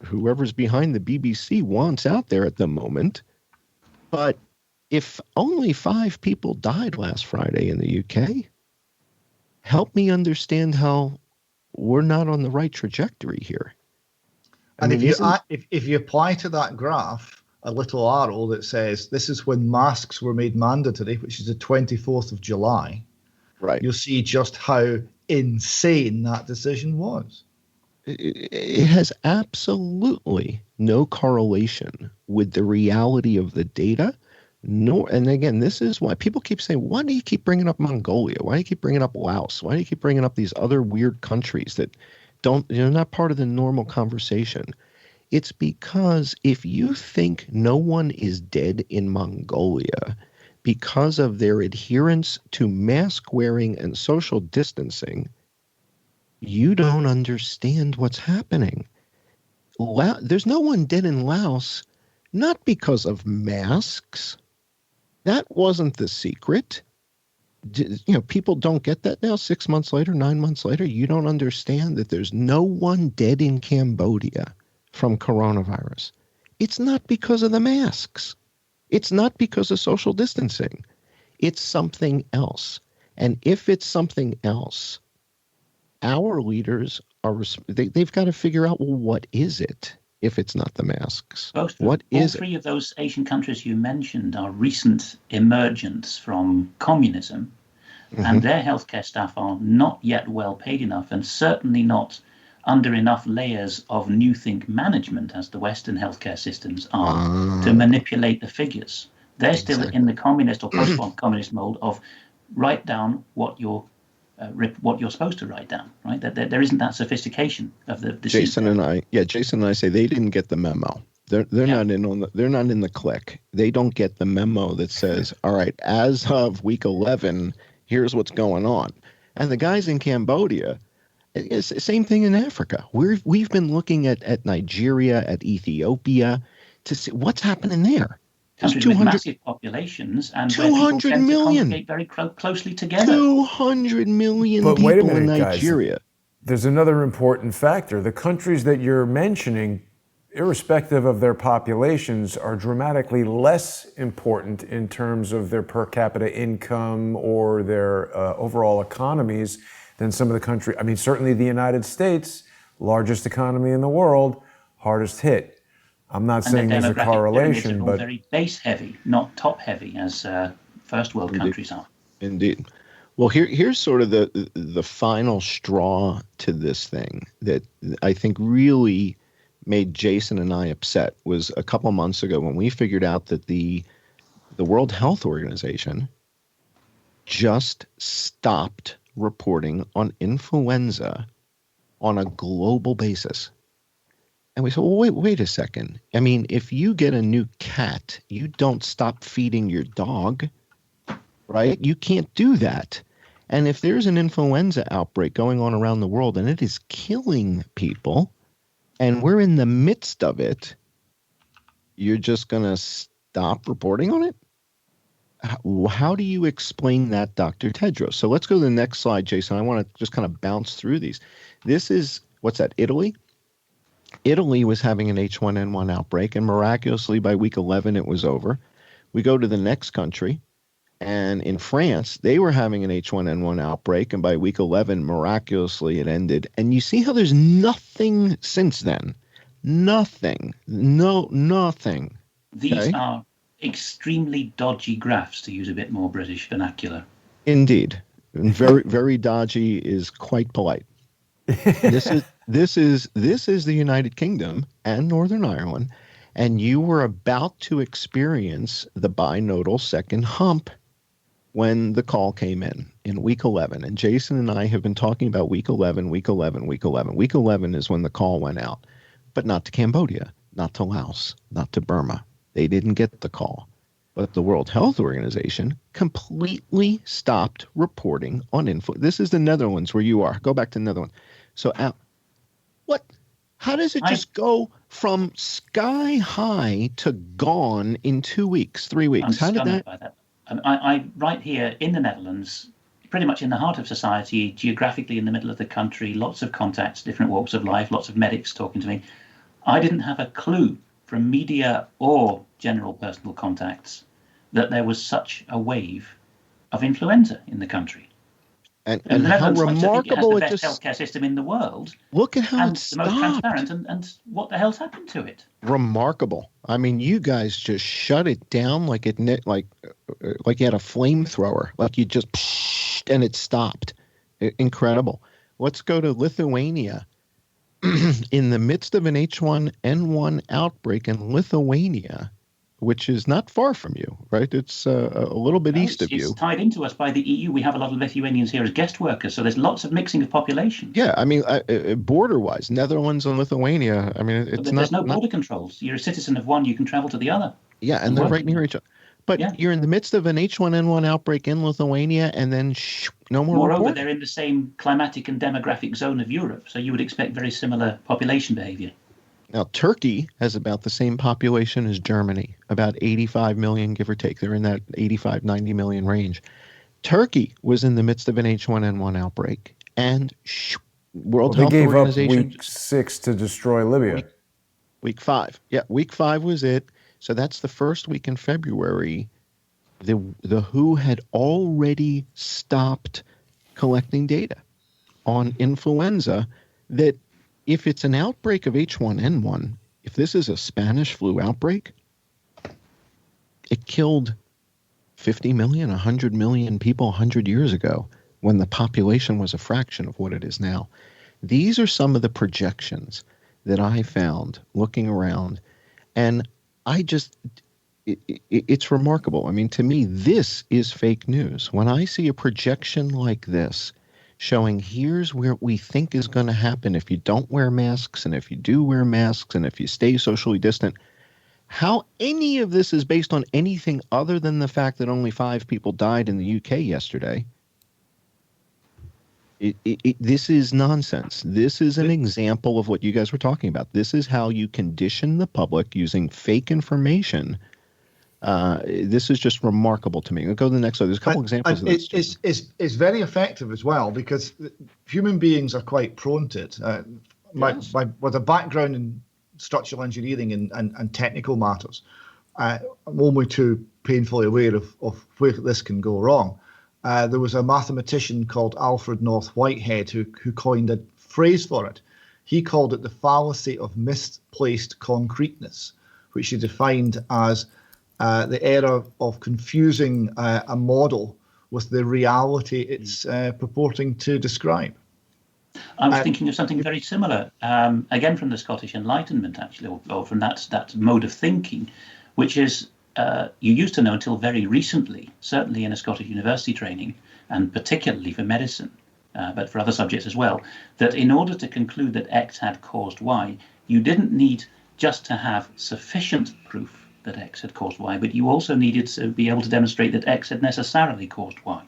whoever's behind the BBC wants out there at the moment. But if only 5 people died last Friday in the UK, help me understand how we're not on the right trajectory here. And if you apply to that graph a little arrow that says this is when masks were made mandatory, which is the 24th of July, right, you'll see just how insane that decision was. It has absolutely no correlation with the reality of the data. No, and again, this is why people keep saying, why do you keep bringing up Mongolia? Why do you keep bringing up Laos? Why do you keep bringing up these other weird countries that they're not part of the normal conversation? It's because if you think no one is dead in Mongolia because of their adherence to mask wearing and social distancing, you don't understand what's happening. There's no one dead in Laos, not because of masks. That wasn't the secret. People don't get that now 6 months later, 9 months later. You don't understand that there's no one dead in Cambodia from coronavirus. It's not because of the masks. It's not because of social distancing. It's something else. And if it's something else, our leaders they've got to figure out, well, what is it if it's not the masks? All three of those Asian countries you mentioned are recent emergents from communism, and their healthcare staff are not yet well paid enough, and certainly not under enough layers of new think management as the Western healthcare systems are to manipulate the figures. They're still in the communist or post-communist mode of write down what you're supposed to write down, right? That there isn't that sophistication of the Jason and I say they didn't get the memo. They're not in the clique. They don't get the memo that says, all right, as of week 11, here's what's going on. And the guys in Cambodia, it's the same thing in Africa. We've been looking at Nigeria, at Ethiopia to see what's happening there. Countries with massive populations and 200 where people million tend to very closely together. 200 million but people wait a minute, in Nigeria. Guys, there's another important factor. The countries that you're mentioning, irrespective of their populations, are dramatically less important in terms of their per capita income or their overall economies than some of the countries. I mean, certainly the United States, largest economy in the world, hardest hit. I'm not saying there's a correlation, but very base heavy, not top heavy, as first world countries are. Indeed. Well, here's sort of the final straw to this thing that I think really made Jason and I upset was a couple months ago when we figured out that the World Health Organization just stopped reporting on influenza on a global basis. And we said, well, wait a second. I mean, if you get a new cat, you don't stop feeding your dog, right? You can't do that. And if there's an influenza outbreak going on around the world and it is killing people, and we're in the midst of it, you're just going to stop reporting on it? How do you explain that, Dr. Tedros? So let's go to the next slide, Jason. I want to just kind of bounce through these. This is, what's that, Italy? Italy was having an H1N1 outbreak, and miraculously by week 11, it was over. We go to the next country, and in France, they were having an H1N1 outbreak, and by week 11, miraculously, it ended. And you see how there's nothing since then. Nothing. Nothing. These are extremely dodgy graphs, to use a bit more British vernacular. Indeed. And very, very dodgy is quite polite. This is the United Kingdom and Northern Ireland, and you were about to experience the binodal second hump when the call came in week 11. And Jason and I have been talking about week 11. Week 11 is when the call went out, but not to Cambodia, not to Laos, not to Burma. They didn't get the call. But the World Health Organization completely stopped reporting on influenza. This is the Netherlands where you are. Go back to the Netherlands. So What? How does it just go from sky high to gone in 2 weeks, 3 weeks? I'm How did stunned that? by that. I right here in the Netherlands, pretty much in the heart of society, geographically in the middle of the country, lots of contacts, different walks of life, lots of medics talking to me. I didn't have a clue from media or general personal contacts that there was such a wave of influenza in the country. And the how Netherlands likes to think it has remarkable the it best just healthcare system in the world look at how and it the most stopped. transparent. And what the hell's happened to it? Remarkable. I mean, you guys just shut it down like you had a flamethrower, like you just and it stopped. Incredible. Let's go to Lithuania. In the midst of an H1N1 outbreak in Lithuania, which is not far from you, right? It's a little bit east of you. It's tied into us by the EU. We have a lot of Lithuanians here as guest workers, so there's lots of mixing of populations. Yeah, I mean, border-wise, Netherlands and Lithuania, I mean, there's no border controls. You're a citizen of one, you can travel to the other. Yeah, and they're right near each other. But you're in the midst of an H1N1 outbreak in Lithuania, and then no more Moreover, reporting. they're in the same climatic and demographic zone of Europe, so you would expect very similar population behavior. Now, Turkey has about the same population as Germany, about 85 million, give or take. They're in that 85, 90 million range. Turkey was in the midst of an H1N1 outbreak, and World Health Organization... They gave up week 6 to destroy Libya. Week 5. Yeah, week 5 was it. So that's the first week in February. The WHO had already stopped collecting data on influenza that if it's an outbreak of H1N1, if this is a Spanish flu outbreak, it killed 50 million, 100 million people 100 years ago when the population was a fraction of what it is now. These are some of the projections that I found looking around, and it's remarkable. I mean, to me, this is fake news. When I see a projection like this showing here's where we think is going to happen if you don't wear masks, and if you do wear masks, and if you stay socially distant, how any of this is based on anything other than the fact that only 5 people died in the UK yesterday. This is nonsense. This is an example of what you guys were talking about. This is how you condition the public using fake information. This is just remarkable to me. We'll go to the next slide. There's a couple examples of this. It's very effective as well because human beings are quite prone to it. With a background in structural engineering and technical matters, I'm only too painfully aware of where this can go wrong. There was a mathematician called Alfred North Whitehead who coined a phrase for it. He called it the fallacy of misplaced concreteness, which he defined as the error of confusing a model with the reality it's purporting to describe. I was thinking of something very similar, again from the Scottish Enlightenment, actually, or from that mode of thinking, which is you used to know until very recently, certainly in a Scottish university training, and particularly for medicine, but for other subjects as well, that in order to conclude that X had caused Y, you didn't need just to have sufficient proof that X had caused Y, but you also needed to be able to demonstrate that X had necessarily caused Y.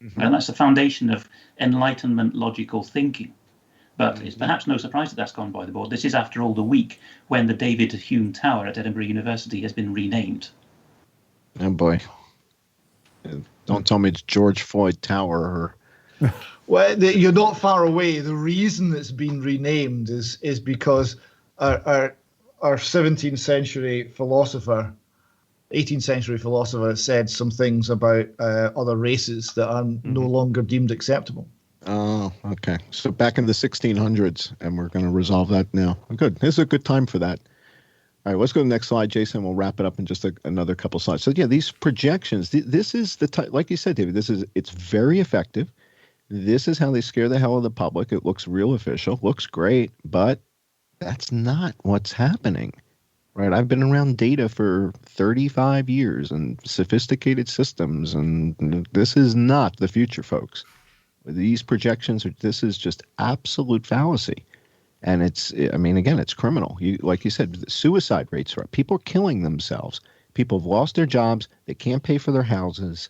Mm-hmm. And that's the foundation of Enlightenment logical thinking. But it's perhaps no surprise that that's gone by the board. This is, after all, the week when the David Hume Tower at Edinburgh University has been renamed. Oh, boy. Don't tell me it's George Floyd Tower. Well, you're not far away. The reason it's been renamed is because our 17th century philosopher, 18th century philosopher said some things about other races that are no longer deemed acceptable. Oh, okay. So back in the 1600s, and we're going to resolve that now. Good. This is a good time for that. All right, let's go to the next slide, Jason. We'll wrap it up in just another couple slides. So yeah, these projections, this is like you said, David, it's very effective. This is how they scare the hell out of the public. It looks real official, looks great, but that's not what's happening, right? I've been around data for 35 years and sophisticated systems, and this is not the future, folks. These projections, this is just absolute fallacy. And it's criminal. Like you said, the suicide rates are up. People are killing themselves. People have lost their jobs. They can't pay for their houses.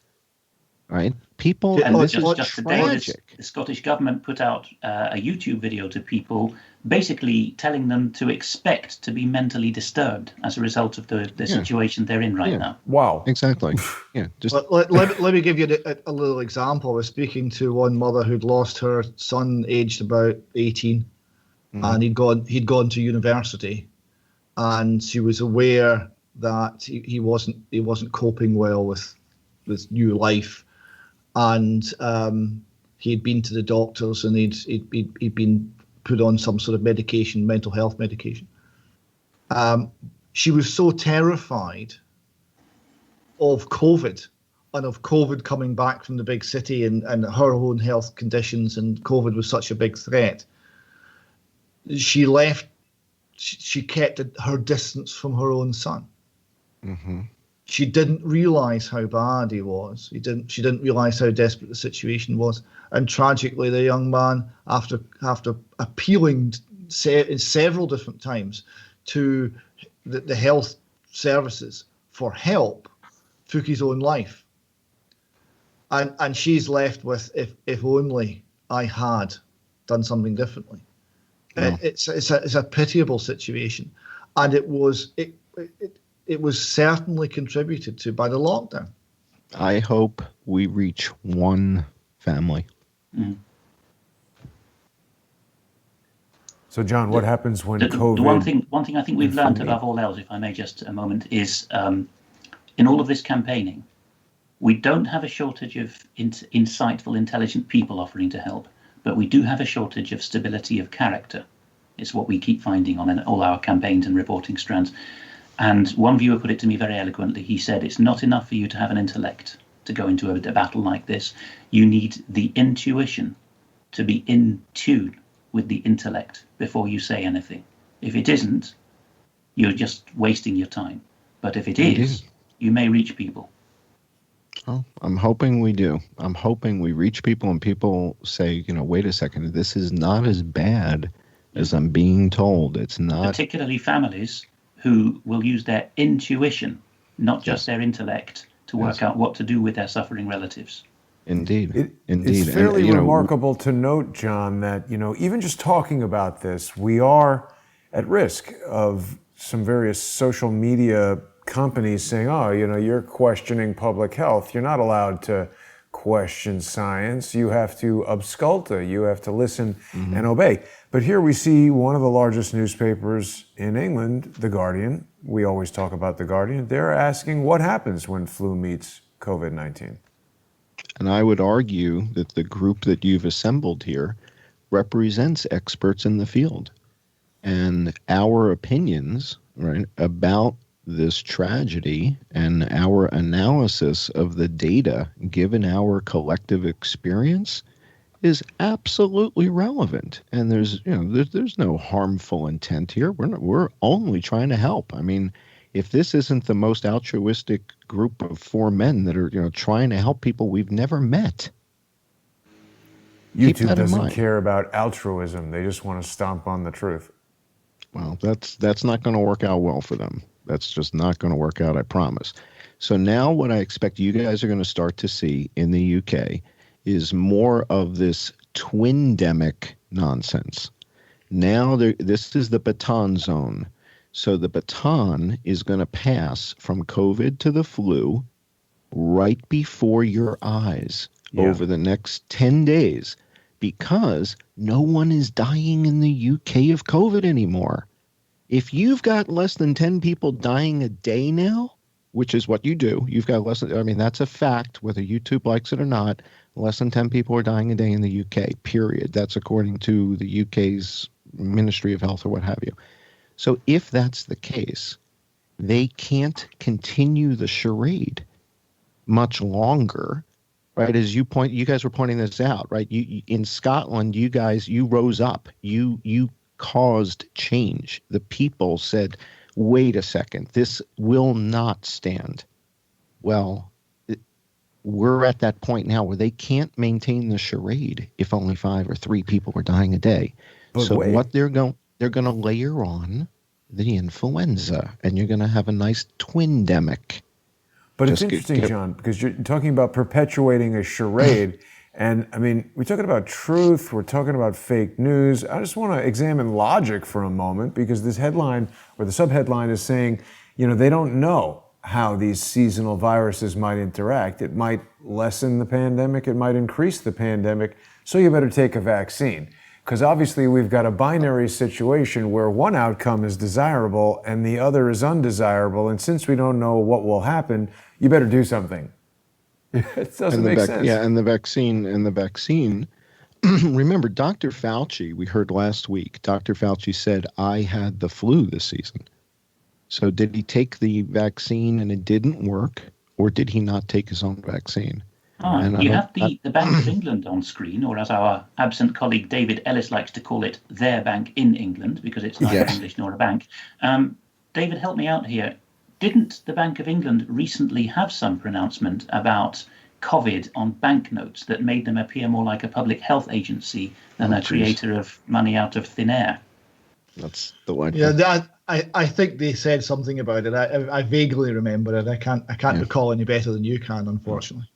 right? People, And this is just today, tragic. the Scottish government put out a YouTube video to people, basically telling them to expect to be mentally disturbed as a result of the situation they're in right now. Wow. Exactly. Yeah. Just let me give you a little example. I was speaking to one mother who'd lost her son, aged about 18, and he'd gone to university, and she was aware that he wasn't coping well with this new life, and he'd been to the doctors, and he'd been put on some sort of medication, mental health medication. She was so terrified of COVID and of COVID coming back from the big city and her own health conditions, and COVID was such a big threat. She left. She kept her distance from her own son. Mm-hmm. She didn't realize how bad he was. She didn't realize how desperate the situation was. And tragically, the young man, after appealing several different times to the health services for help, took his own life. And she's left with, if only I had done something differently. Yeah. It's a pitiable situation, and it was certainly contributed to by the lockdown. I hope we reach one family. Mm. So, John, what happens when COVID? The one thing I think we've learned above all else, if I may just a moment, is in all of this campaigning, we don't have a shortage of insightful, intelligent people offering to help, but we do have a shortage of stability of character. It's what we keep finding on all our campaigns and reporting strands. And one viewer put it to me very eloquently. He said, it's not enough for you to have an intellect to go into a battle like this. You need the intuition to be in tune with the intellect before you say anything. If it isn't, you're just wasting your time. But if it is, you may reach people. Oh, I'm hoping we do. I'm hoping we reach people and people say, wait a second, this is not as bad as I'm being told. It's not. Particularly families who will use their intuition, not just their intellect, to work out what to do with their suffering relatives. Indeed. It's fairly remarkable to note, John, that, even just talking about this, we are at risk of some various social media companies saying, you're questioning public health. You're not allowed to question science. You have to absculta. You have to listen and obey. But here we see one of the largest newspapers in England, The Guardian. We always talk about The Guardian. They're asking what happens when flu meets COVID-19. And I would argue that the group that you've assembled here represents experts in the field. And our opinions, right, about this tragedy and our analysis of the data given our collective experience is absolutely relevant. And there's no harmful intent here. We're only trying to help. I mean, if this isn't the most altruistic group of four men that are trying to help people we've never met. YouTube doesn't care about altruism. They just want to stomp on the truth. Well, that's not going to work out well for them. That's just not going to work out, I promise. So now what I expect you guys are going to start to see in the UK is more of this twin-demic nonsense. Now this is the baton zone. So the baton is going to pass from COVID to the flu right before your eyes over the next 10 days because no one is dying in the UK of COVID anymore. If you've got less than 10 people dying a day now, which is what you do, you've got less than, that's a fact, whether YouTube likes it or not, less than 10 people are dying a day in the UK, period. That's according to the UK's Ministry of Health or what have you. So if that's the case, they can't continue the charade much longer, right? As you guys were pointing this out, right? You in Scotland, you rose up, you caused change. The people said, wait a second, this will not stand. Well, we're at that point now where they can't maintain the charade if only 5 or 3 people are dying a day. But so what they're going to layer on the influenza, and you're going to have a nice twin-demic. But it's interesting, John, because you're talking about perpetuating a charade. And I mean, we're talking about truth, we're talking about fake news. I just want to examine logic for a moment, because this headline or the subheadline is saying, they don't know how these seasonal viruses might interact. It might lessen the pandemic, it might increase the pandemic, so you better take a vaccine. Because obviously we've got a binary situation where one outcome is desirable and the other is undesirable. And since we don't know what will happen, you better do something. It doesn't make sense. Yeah, and the vaccine, remember, Dr. Fauci, we heard last week, Dr. Fauci said, I had the flu this season. So did he take the vaccine and it didn't work, or did he not take his own vaccine? You have the Bank of England on screen, or as our absent colleague David Ellis likes to call it, their bank in England, because it's neither English nor a bank. David, help me out here. Didn't the Bank of England recently have some pronouncement about COVID on banknotes that made them appear more like a public health agency than a creator of money out of thin air? That's the one. Yeah, I think they said something about it. I vaguely remember it. I can't recall any better than you can, unfortunately.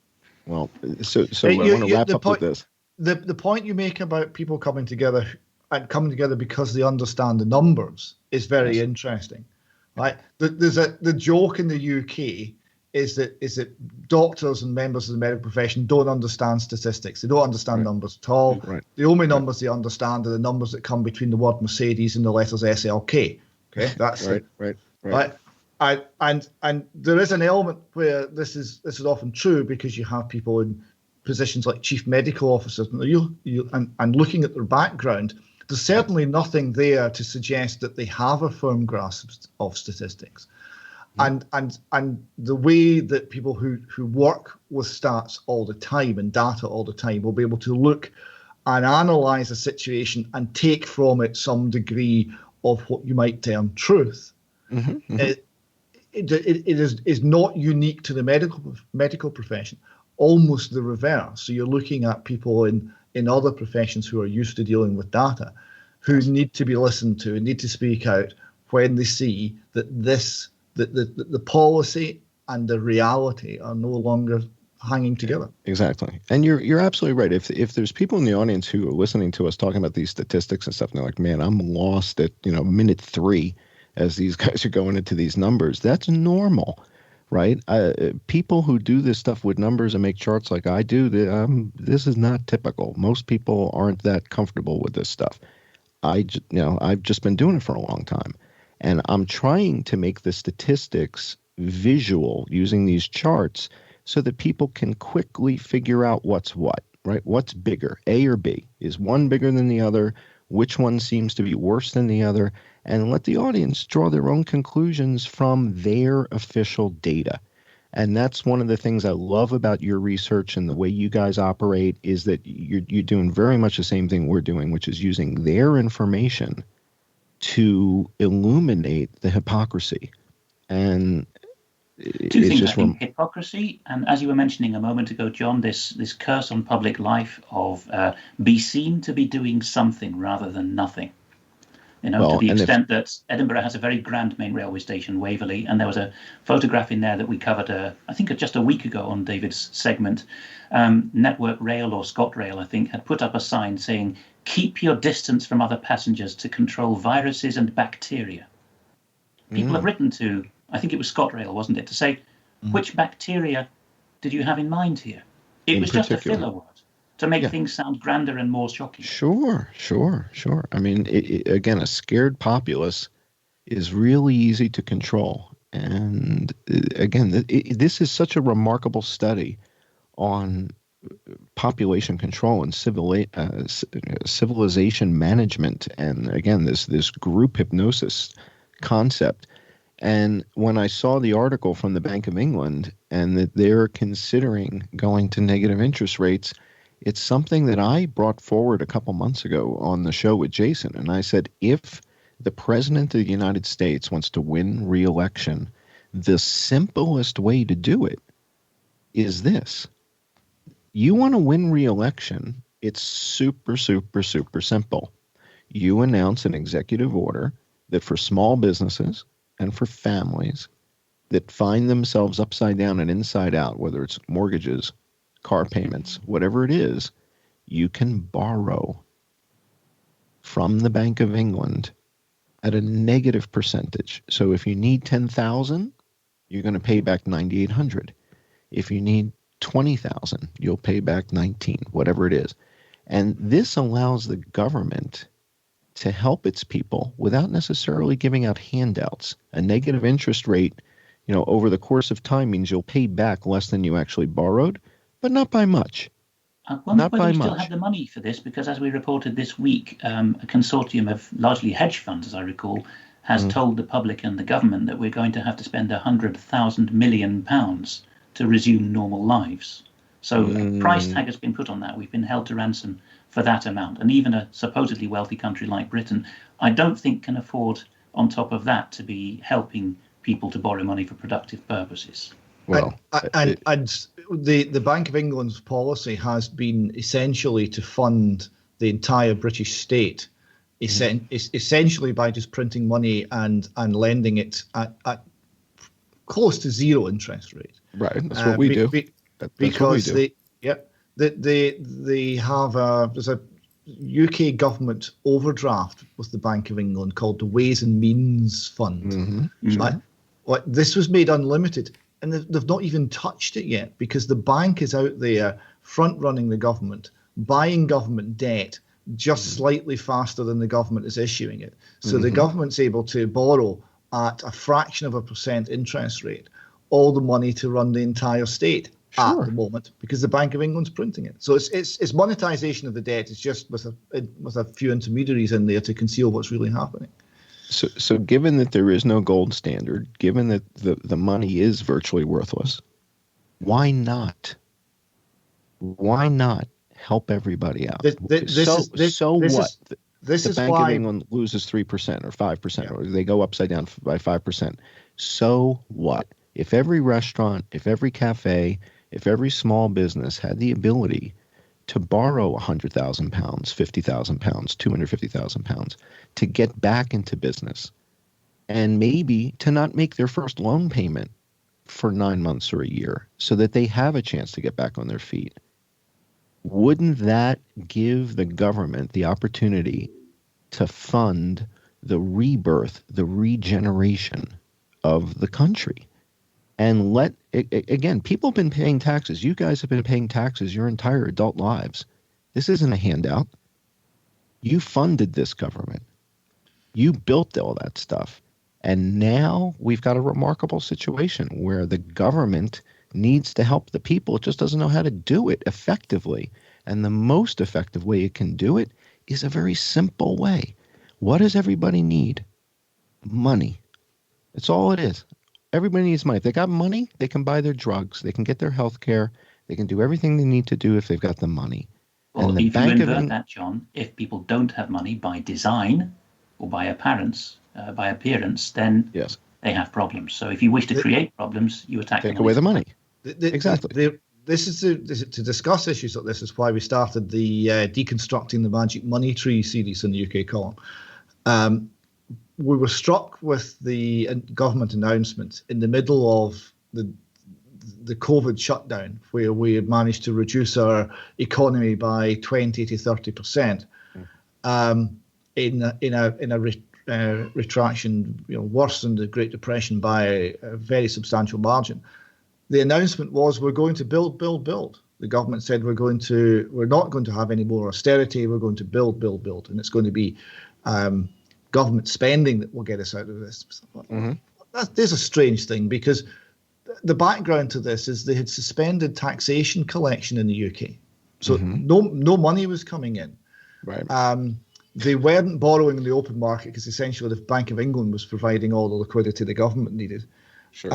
Well, so I want to wrap up with this. The point you make about people coming together because they understand the numbers is very interesting. Right? The joke in the UK is that doctors and members of the medical profession don't understand statistics. They don't understand numbers at all. Right. The only numbers they understand are the numbers that come between the word Mercedes and the letters SLK. Okay, that's right. And there is an element where this is often true, because you have people in positions like chief medical officers, and looking at their background, there's certainly nothing there to suggest that they have a firm grasp of statistics. And the way that people who work with stats all the time and data all the time will be able to look and analyze a situation and take from it some degree of what you might term truth. It is not unique to the medical profession, almost the reverse. So you're looking at people in other professions who are used to dealing with data, who need to be listened to and need to speak out when they see that the policy and the reality are no longer hanging together. Exactly. And you're absolutely right. If there's people in the audience who are listening to us talking about these statistics and stuff, and they're like, man, I'm lost at minute 3 as these guys are going into these numbers, that's normal, right? People who do this stuff with numbers and make charts like I do, this is not typical. Most people aren't that comfortable with this stuff. I've just been doing it for a long time, and I'm trying to make the statistics visual using these charts so that people can quickly figure out what's what, right? What's bigger, A or B? Is one bigger than the other? Which one seems to be worse than the other? And let the audience draw their own conclusions from their official data. And that's one of the things I love about your research and the way you guys operate, is that you're doing very much the same thing we're doing, which is using their information to illuminate the hypocrisy. And two things, I think: hypocrisy, and as you were mentioning a moment ago, John, this curse on public life of be seen to be doing something rather than nothing. To the extent that Edinburgh has a very grand main railway station, Waverley, and there was a photograph in there that we covered, I think just a week ago on David's segment. Network Rail, or ScotRail, I think, had put up a sign saying, "Keep your distance from other passengers to control viruses and bacteria." People have written to, I think it was ScotRail, wasn't it, to say, which bacteria did you have in mind here? It was just a filler word to make things sound grander and more shocking. Sure. I mean, again, a scared populace is really easy to control. And again, this is such a remarkable study on population control and civilization management. And again, this group hypnosis concept. And when I saw the article from the Bank of England and that they're considering going to negative interest rates, it's something that I brought forward a couple months ago on the show with Jason. And I said, if the president of the United States wants to win re-election, the simplest way to do it is this. You want to win re-election, it's super, super, super simple. You announce an executive order that for small businesses and for families, that find themselves upside down and inside out, whether it's mortgages, car payments, whatever it is, you can borrow from the Bank of England at a negative percentage. So if you need 10,000, you're going to pay back 9,800. If you need 20,000, you'll pay back 19, whatever it is. And this allows the government to help its people without necessarily giving out handouts. A negative interest rate, over the course of time means you'll pay back less than you actually borrowed, but not by much. Not whether we still have the money for this, because as we reported this week, a consortium of largely hedge funds, as I recall, has told the public and the government that we're going to have to spend £100,000 million to resume normal lives. So a price tag has been put on that. We've been held to ransom for that amount. And even a supposedly wealthy country like Britain, I don't think can afford, on top of that, to be helping people to borrow money for productive purposes. Well, and the Bank of England's policy has been essentially to fund the entire British state, essentially by just printing money and lending it at close to zero interest rate. Right, that's what we do. Because they have there's a UK government overdraft with the Bank of England called the Ways and Means Fund. This was made unlimited. And they've not even touched it yet because the bank is out there front-running the government, buying government debt just slightly faster than the government is issuing it. So the government's able to borrow at a fraction of a % interest rate all the money to run the entire state at the moment because the Bank of England's printing it. So it's monetization of the debt. It's just with a few intermediaries in there to conceal what's really happening. So given that there is no gold standard, given that the money is virtually worthless, why not? Why not help everybody out? The Bank of England loses 3% or 5%, or they go upside down by 5%. So what? If every restaurant, if every cafe, if every small business had the ability to borrow £100,000, £50,000, £250,000 to get back into business, and maybe to not make their first loan payment for 9 months or a year so that they have a chance to get back on their feet, wouldn't that give the government the opportunity to fund the rebirth, the regeneration of the country? And again, people have been paying taxes. You guys have been paying taxes your entire adult lives. This isn't a handout. You funded this government. You built all that stuff. And now we've got a remarkable situation where the government needs to help the people. It just doesn't know how to do it effectively. And the most effective way it can do it is a very simple way. What does everybody need? Money. That's all it is. Everybody needs money. If they got money, they can buy their drugs. They can get their health care. They can do everything they need to do if they've got the money. Well, if you invert that, John, if people don't have money by design or by appearance, then they have problems. So if you wish to create problems, you attack take away the money. Exactly. This is to discuss issues like this is why we started the Deconstructing the Magic Money Tree series in the UK column. We were struck with the government announcement in the middle of the COVID shutdown, where we had managed to reduce our economy by 20 to 30%, in a retraction, worse than the Great Depression by a very substantial margin. The announcement was we're going to build. The government said we're not going to have any more austerity. We're going to build, and it's going to be government spending that will get us out of this. There's a strange thing because the background to this is they had suspended taxation collection in the UK, so no money was coming in. Right. They weren't borrowing in the open market because essentially the Bank of England was providing all the liquidity the government needed. Sure.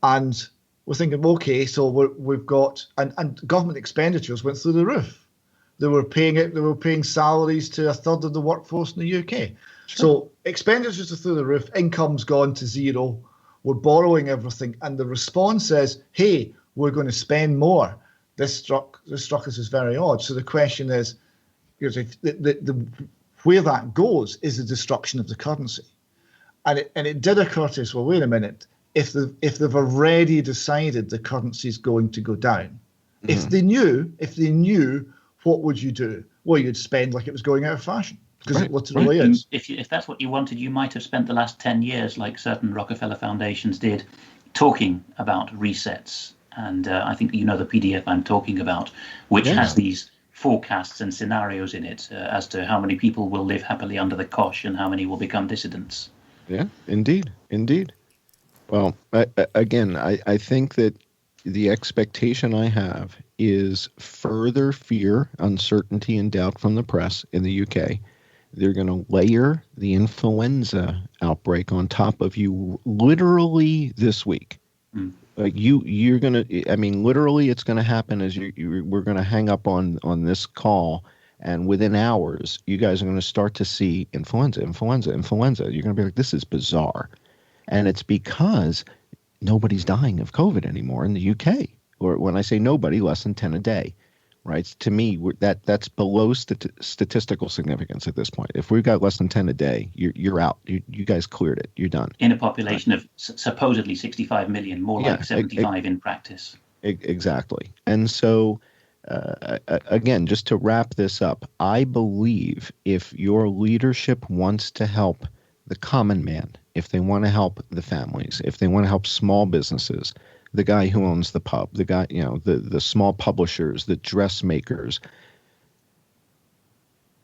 And we're thinking, okay, so we've got and government expenditures went through the roof. They were paying salaries to a third of the workforce in the UK. Sure. So expenditures are through the roof, income's gone to zero. We're borrowing everything, and the response is, "Hey, we're going to spend more." This struck us as very odd. So the question is, where that goes is the destruction of the currency, and it did occur to us. Well, wait a minute. if they've already decided the currency is going to go down. If they knew, what would you do? Well, you'd spend like it was going out of fashion, because it literally is. If that's what you wanted, you might have spent the last 10 years, like certain Rockefeller foundations did, talking about resets. And I think you know the PDF I'm talking about, which has these forecasts and scenarios in it as to how many people will live happily under the cosh and how many will become dissidents. Yeah, indeed. Well, I think that the expectation I have is further fear, uncertainty, and doubt from the press in the UK. They're going to layer the influenza outbreak on top of you literally this week. Like you're going to, I mean, literally it's going to happen as we're going to hang up on this call, and within hours, you guys are going to start to see influenza. You're going to be like, this is bizarre. And it's because nobody's dying of COVID anymore in the UK. Or when I say nobody, less than 10 a day, right? To me, that's below statistical significance at this point. If we've got less than 10 a day, you're out. You guys cleared it. You're done. In a population of supposedly 65 million, more like 75 in practice. Exactly. And so, again, just to wrap this up, I believe if your leadership wants to help the common man, if they want to help the families, if they want to help small businesses, the guy who owns the pub, the guy, the small publishers, the dressmakers,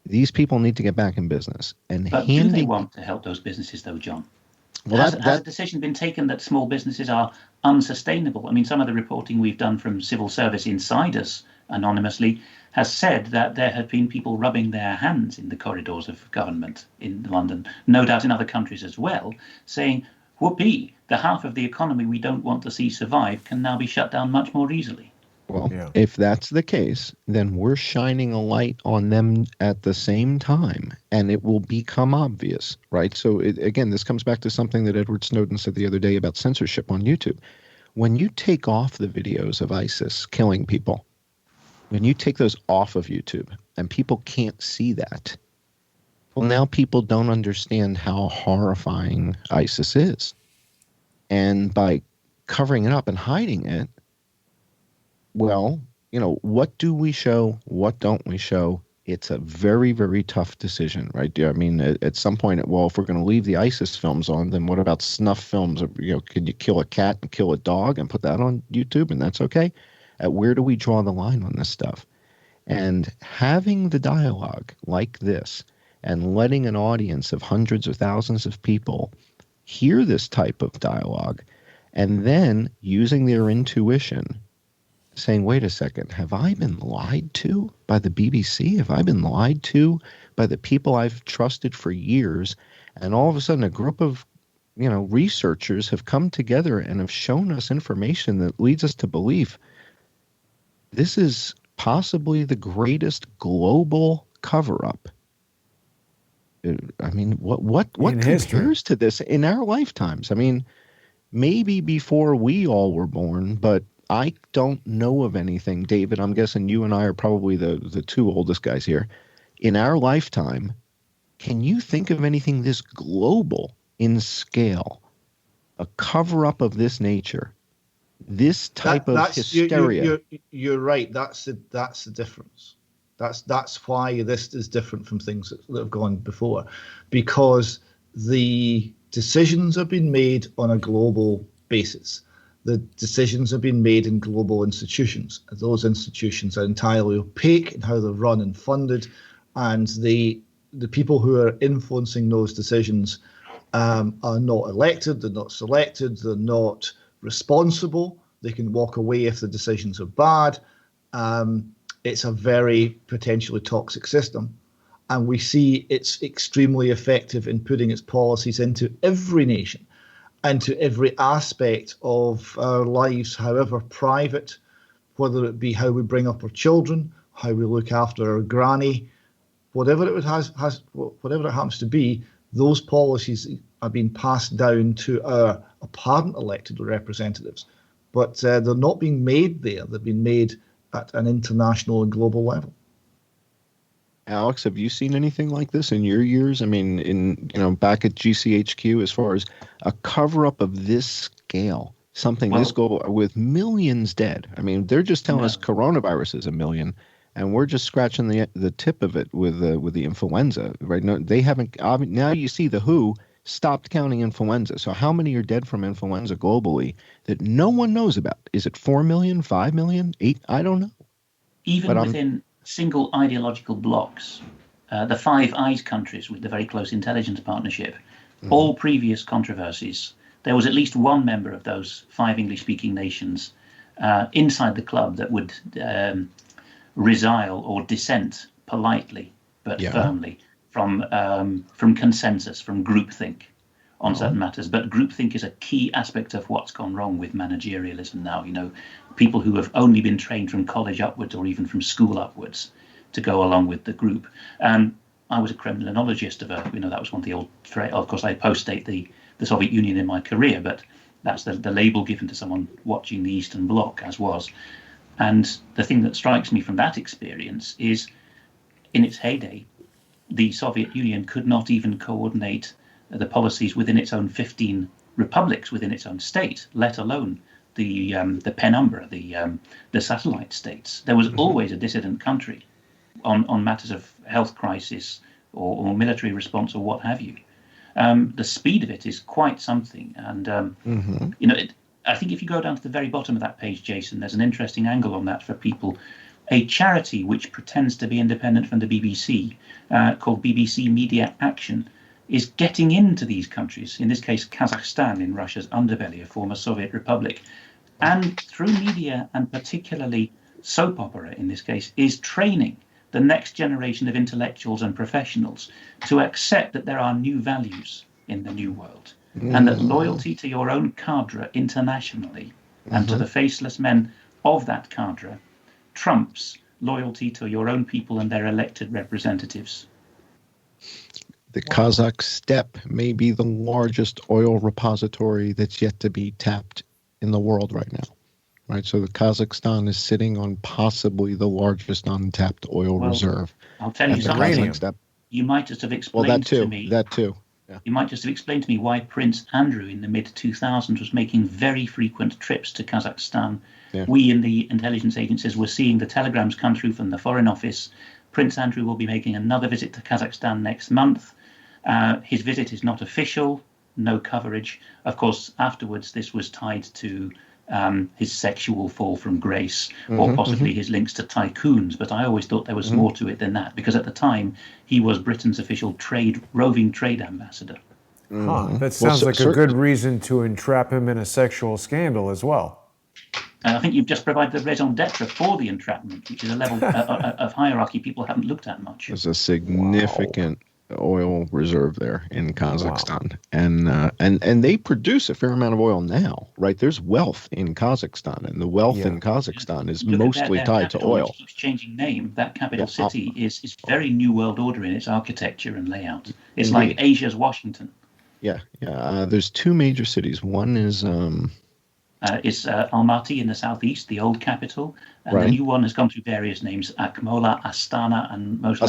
these people need to get back in business. But do they want to help those businesses, though, John? Well, has a decision been taken that small businesses are unsustainable? I mean, some of the reporting we've done from civil service insiders anonymously has said that there have been people rubbing their hands in the corridors of government in London, no doubt in other countries as well, saying, whoopee, the half of the economy we don't want to see survive can now be shut down much more easily. Well, if that's the case, then we're shining a light on them at the same time, and it will become obvious, right? So, again, this comes back to something that Edward Snowden said the other day about censorship on YouTube. When you take off the videos of ISIS killing people, when you take those off of YouTube and people can't see that, well, now people don't understand how horrifying ISIS is. And by covering it up and hiding it, well, what do we show? What don't we show? It's a very, very tough decision, right? I mean, at some point, well, if we're going to leave the ISIS films on, then what about snuff films? Can you kill a cat and kill a dog and put that on YouTube and that's okay? Where do we draw the line on this stuff? And having the dialogue like this and letting an audience of hundreds or thousands of people hear this type of dialogue and then using their intuition, saying, wait a second, have I been lied to by the BBC? Have I been lied to by the people I've trusted for years? And all of a sudden a group of researchers have come together and have shown us information that leads us to believe this is possibly the greatest global cover-up. I mean, what compares to this in our lifetimes? I mean, maybe before we all were born, but I don't know of anything. David, I'm guessing you and I are probably the two oldest guys here. In our lifetime, can you think of anything this global in scale? A cover-up of this nature? This type of hysteria. You're right. That's the difference. That's why this is different from things that have gone before, because the decisions have been made on a global basis. The decisions have been made in global institutions. Those institutions are entirely opaque in how they're run and funded, and the people who are influencing those decisions are not elected. They're not selected. They're not responsible. They can walk away if the decisions are bad. It's a very potentially toxic system, and we see it's extremely effective in putting its policies into every nation, into every aspect of our lives, however private, whether it be how we bring up our children, how we look after our granny, whatever it happens to be. Those policies are being passed down to our apparent elected representatives, but they're not being made there. They're being made at an international and global level. Alex, have you seen anything like this in your years? I mean, back at GCHQ, as far as a cover-up of this scale, something this global with millions dead. I mean, they're just telling us coronavirus is 1 million, and we're just scratching the tip of it with the influenza, right? No, they haven't. Now you see the WHO stopped counting influenza. So how many are dead from influenza globally that no one knows about? Is it 4 million, 5 million, 8? I don't know. Even within single ideological blocks, the Five Eyes countries with the very close intelligence partnership, all previous controversies, there was at least one member of those 5 English-speaking nations inside the club that would resile or dissent politely but firmly from consensus, from groupthink on certain matters. But groupthink is a key aspect of what's gone wrong with managerialism now. People who have only been trained from college upwards or even from school upwards to go along with the group. I was a criminologist that was one of the old, of course I post-date the Soviet Union in my career, but that's the label given to someone watching the Eastern Bloc, as was. And the thing that strikes me from that experience is, in its heyday, the Soviet Union could not even coordinate the policies within its own 15 republics within its own state, let alone the penumbra, the satellite states. There was always a dissident country on matters of health crisis or military response or what have you. The speed of it is quite something. And, I think if you go down to the very bottom of that page, Jason, there's an interesting angle on that for people. A charity which pretends to be independent from the BBC, called BBC Media Action, is getting into these countries, in this case Kazakhstan, in Russia's underbelly, a former Soviet republic, and through media, and particularly soap opera in this case, is training the next generation of intellectuals and professionals to accept that there are new values in the new world, and that loyalty to your own cadre internationally and to the faceless men of that cadre trumps loyalty to your own people and their elected representatives. The Kazakh steppe may be the largest oil repository that's yet to be tapped in the world right now. Right, so the Kazakhstan is sitting on possibly the largest untapped oil reserve. I'll tell you something. You might just have explained to me. That too. Yeah. You might just have explained to me why Prince Andrew in the mid-2000s was making very frequent trips to Kazakhstan. Yeah. We in the intelligence agencies were seeing the telegrams come through from the Foreign Office. Prince Andrew will be making another visit to Kazakhstan next month. His visit is not official, no coverage. Of course, afterwards, this was tied to his sexual fall from grace, or possibly his links to tycoons. But I always thought there was more to it than that, because at the time he was Britain's official roving trade ambassador. That sounds like a good reason to entrap him in a sexual scandal as well. I think you've just provided the raison d'etre for the entrapment, which is a level of hierarchy people haven't looked at much. There's a significant oil reserve there in Kazakhstan, and they produce a fair amount of oil now, right? There's wealth in Kazakhstan, and the wealth in Kazakhstan is mostly tied to oil. Keeps changing name. That capital city is very New World Order in its architecture and layout. It's like Asia's Washington. There's two major cities. One is Almaty in the southeast, the old capital, and the new one has gone through various names: Akmola, Astana, and most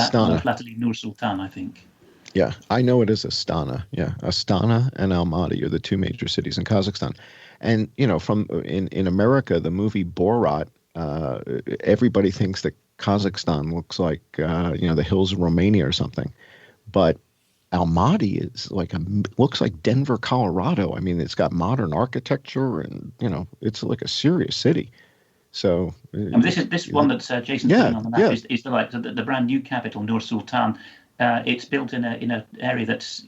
latterly Nur Sultan, I think. Yeah, I know it is Astana. Yeah, Astana and Almaty are the two major cities in Kazakhstan. And from in America, the movie Borat, everybody thinks that Kazakhstan looks like the hills of Romania or something, but Almaty is looks like Denver, Colorado. I mean, it's got modern architecture, and it's like a serious city. So, and this one that Jason's putting on the map is the brand new capital, Nur Sultan. It's built in a area that's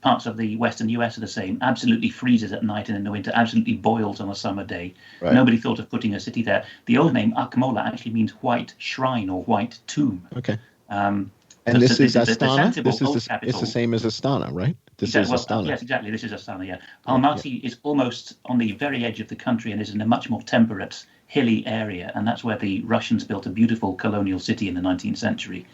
parts of the western US are the same. Absolutely freezes at night and in the winter. Absolutely boils on a summer day. Right. Nobody thought of putting a city there. The old name Akmola actually means white shrine or white tomb. Okay. And this is Astana? It's the same as Astana, right? This is Astana. Yes, exactly. This is Astana, yeah. Almaty is almost on the very edge of the country and is in a much more temperate, hilly area. And that's where the Russians built a beautiful colonial city in the 19th century.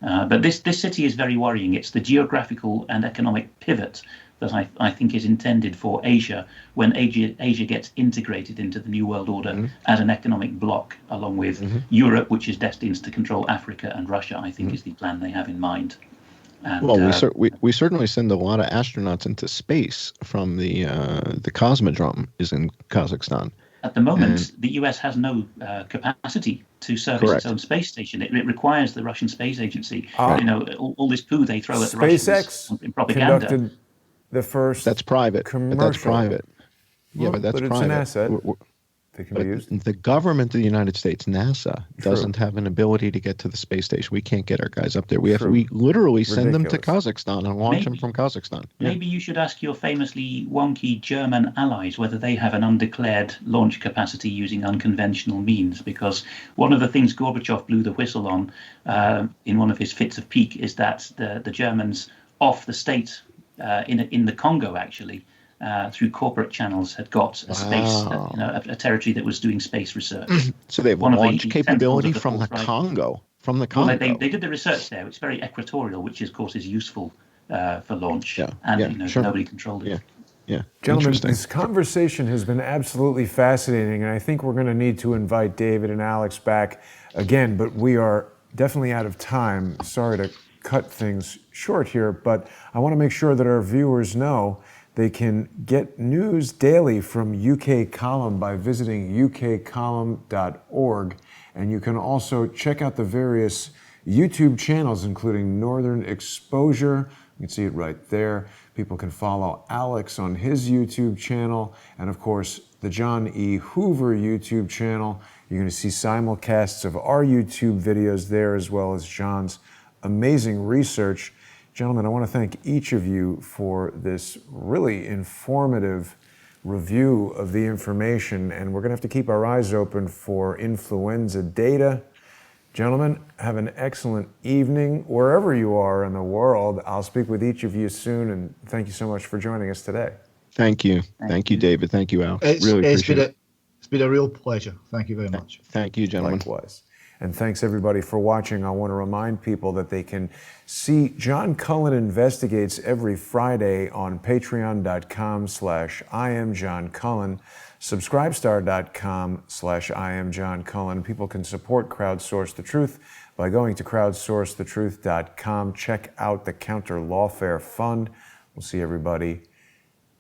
But this city is very worrying. It's the geographical and economic pivot that I think is intended for Asia when Asia gets integrated into the New World Order as an economic bloc, along with Europe, which is destined to control Africa, and Russia, I think, is the plan they have in mind. And, well, we certainly send a lot of astronauts into space from the Cosmodrome is in Kazakhstan. At the moment, the US has no capacity to service its own space station. It requires the Russian Space Agency. All this poo they throw at the Russians in propaganda. Conducted the first. That's private. Commercial. But that's private. Well, but that's it's private. an asset. That can be used. The government of the United States, NASA, doesn't have an ability to get to the space station. We can't get our guys up there. We literally send them to Kazakhstan and launch them from Kazakhstan. Maybe you should ask your famously wonky German allies whether they have an undeclared launch capacity using unconventional means, because one of the things Gorbachev blew the whistle on in one of his fits of pique is that the Germans off the state in the Congo, actually, through corporate channels, had got a space, a territory that was doing space research. So they have launch capability from the Congo. From the Congo. Well, they did the research there. It's very equatorial, which of course is useful for launch. Nobody controlled it. Yeah. Gentlemen, this conversation has been absolutely fascinating, and I think we're going to need to invite David and Alex back again, but we are definitely out of time. Sorry to cut things short here, but I want to make sure that our viewers know they can get news daily from UK Column by visiting ukcolumn.org. And you can also check out the various YouTube channels, including Northern Exposure. You can see it right there. People can follow Alex on his YouTube channel. And of course, the John E. Hoover YouTube channel. You're going to see simulcasts of our YouTube videos there, as well as John's amazing research. Gentlemen, I want to thank each of you for this really informative review of the information, and we're going to have to keep our eyes open for influenza data. Gentlemen, have an excellent evening wherever you are in the world. I'll speak with each of you soon, and thank you so much for joining us today. Thank you. Thank you, David. Thank you, Al. Really appreciate it. It's been a real pleasure. Thank you very much. Thank you, gentlemen. Likewise. And thanks everybody for watching. I want to remind people that they can see John Cullen Investigates every Friday on patreon.com/IamJohnCullen, subscribestar.com/IamJohnCullen. People can support Crowdsource the Truth by going to crowdsourcethetruth.com. Check out the Counter Lawfare Fund. We'll see everybody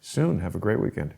soon. Have a great weekend.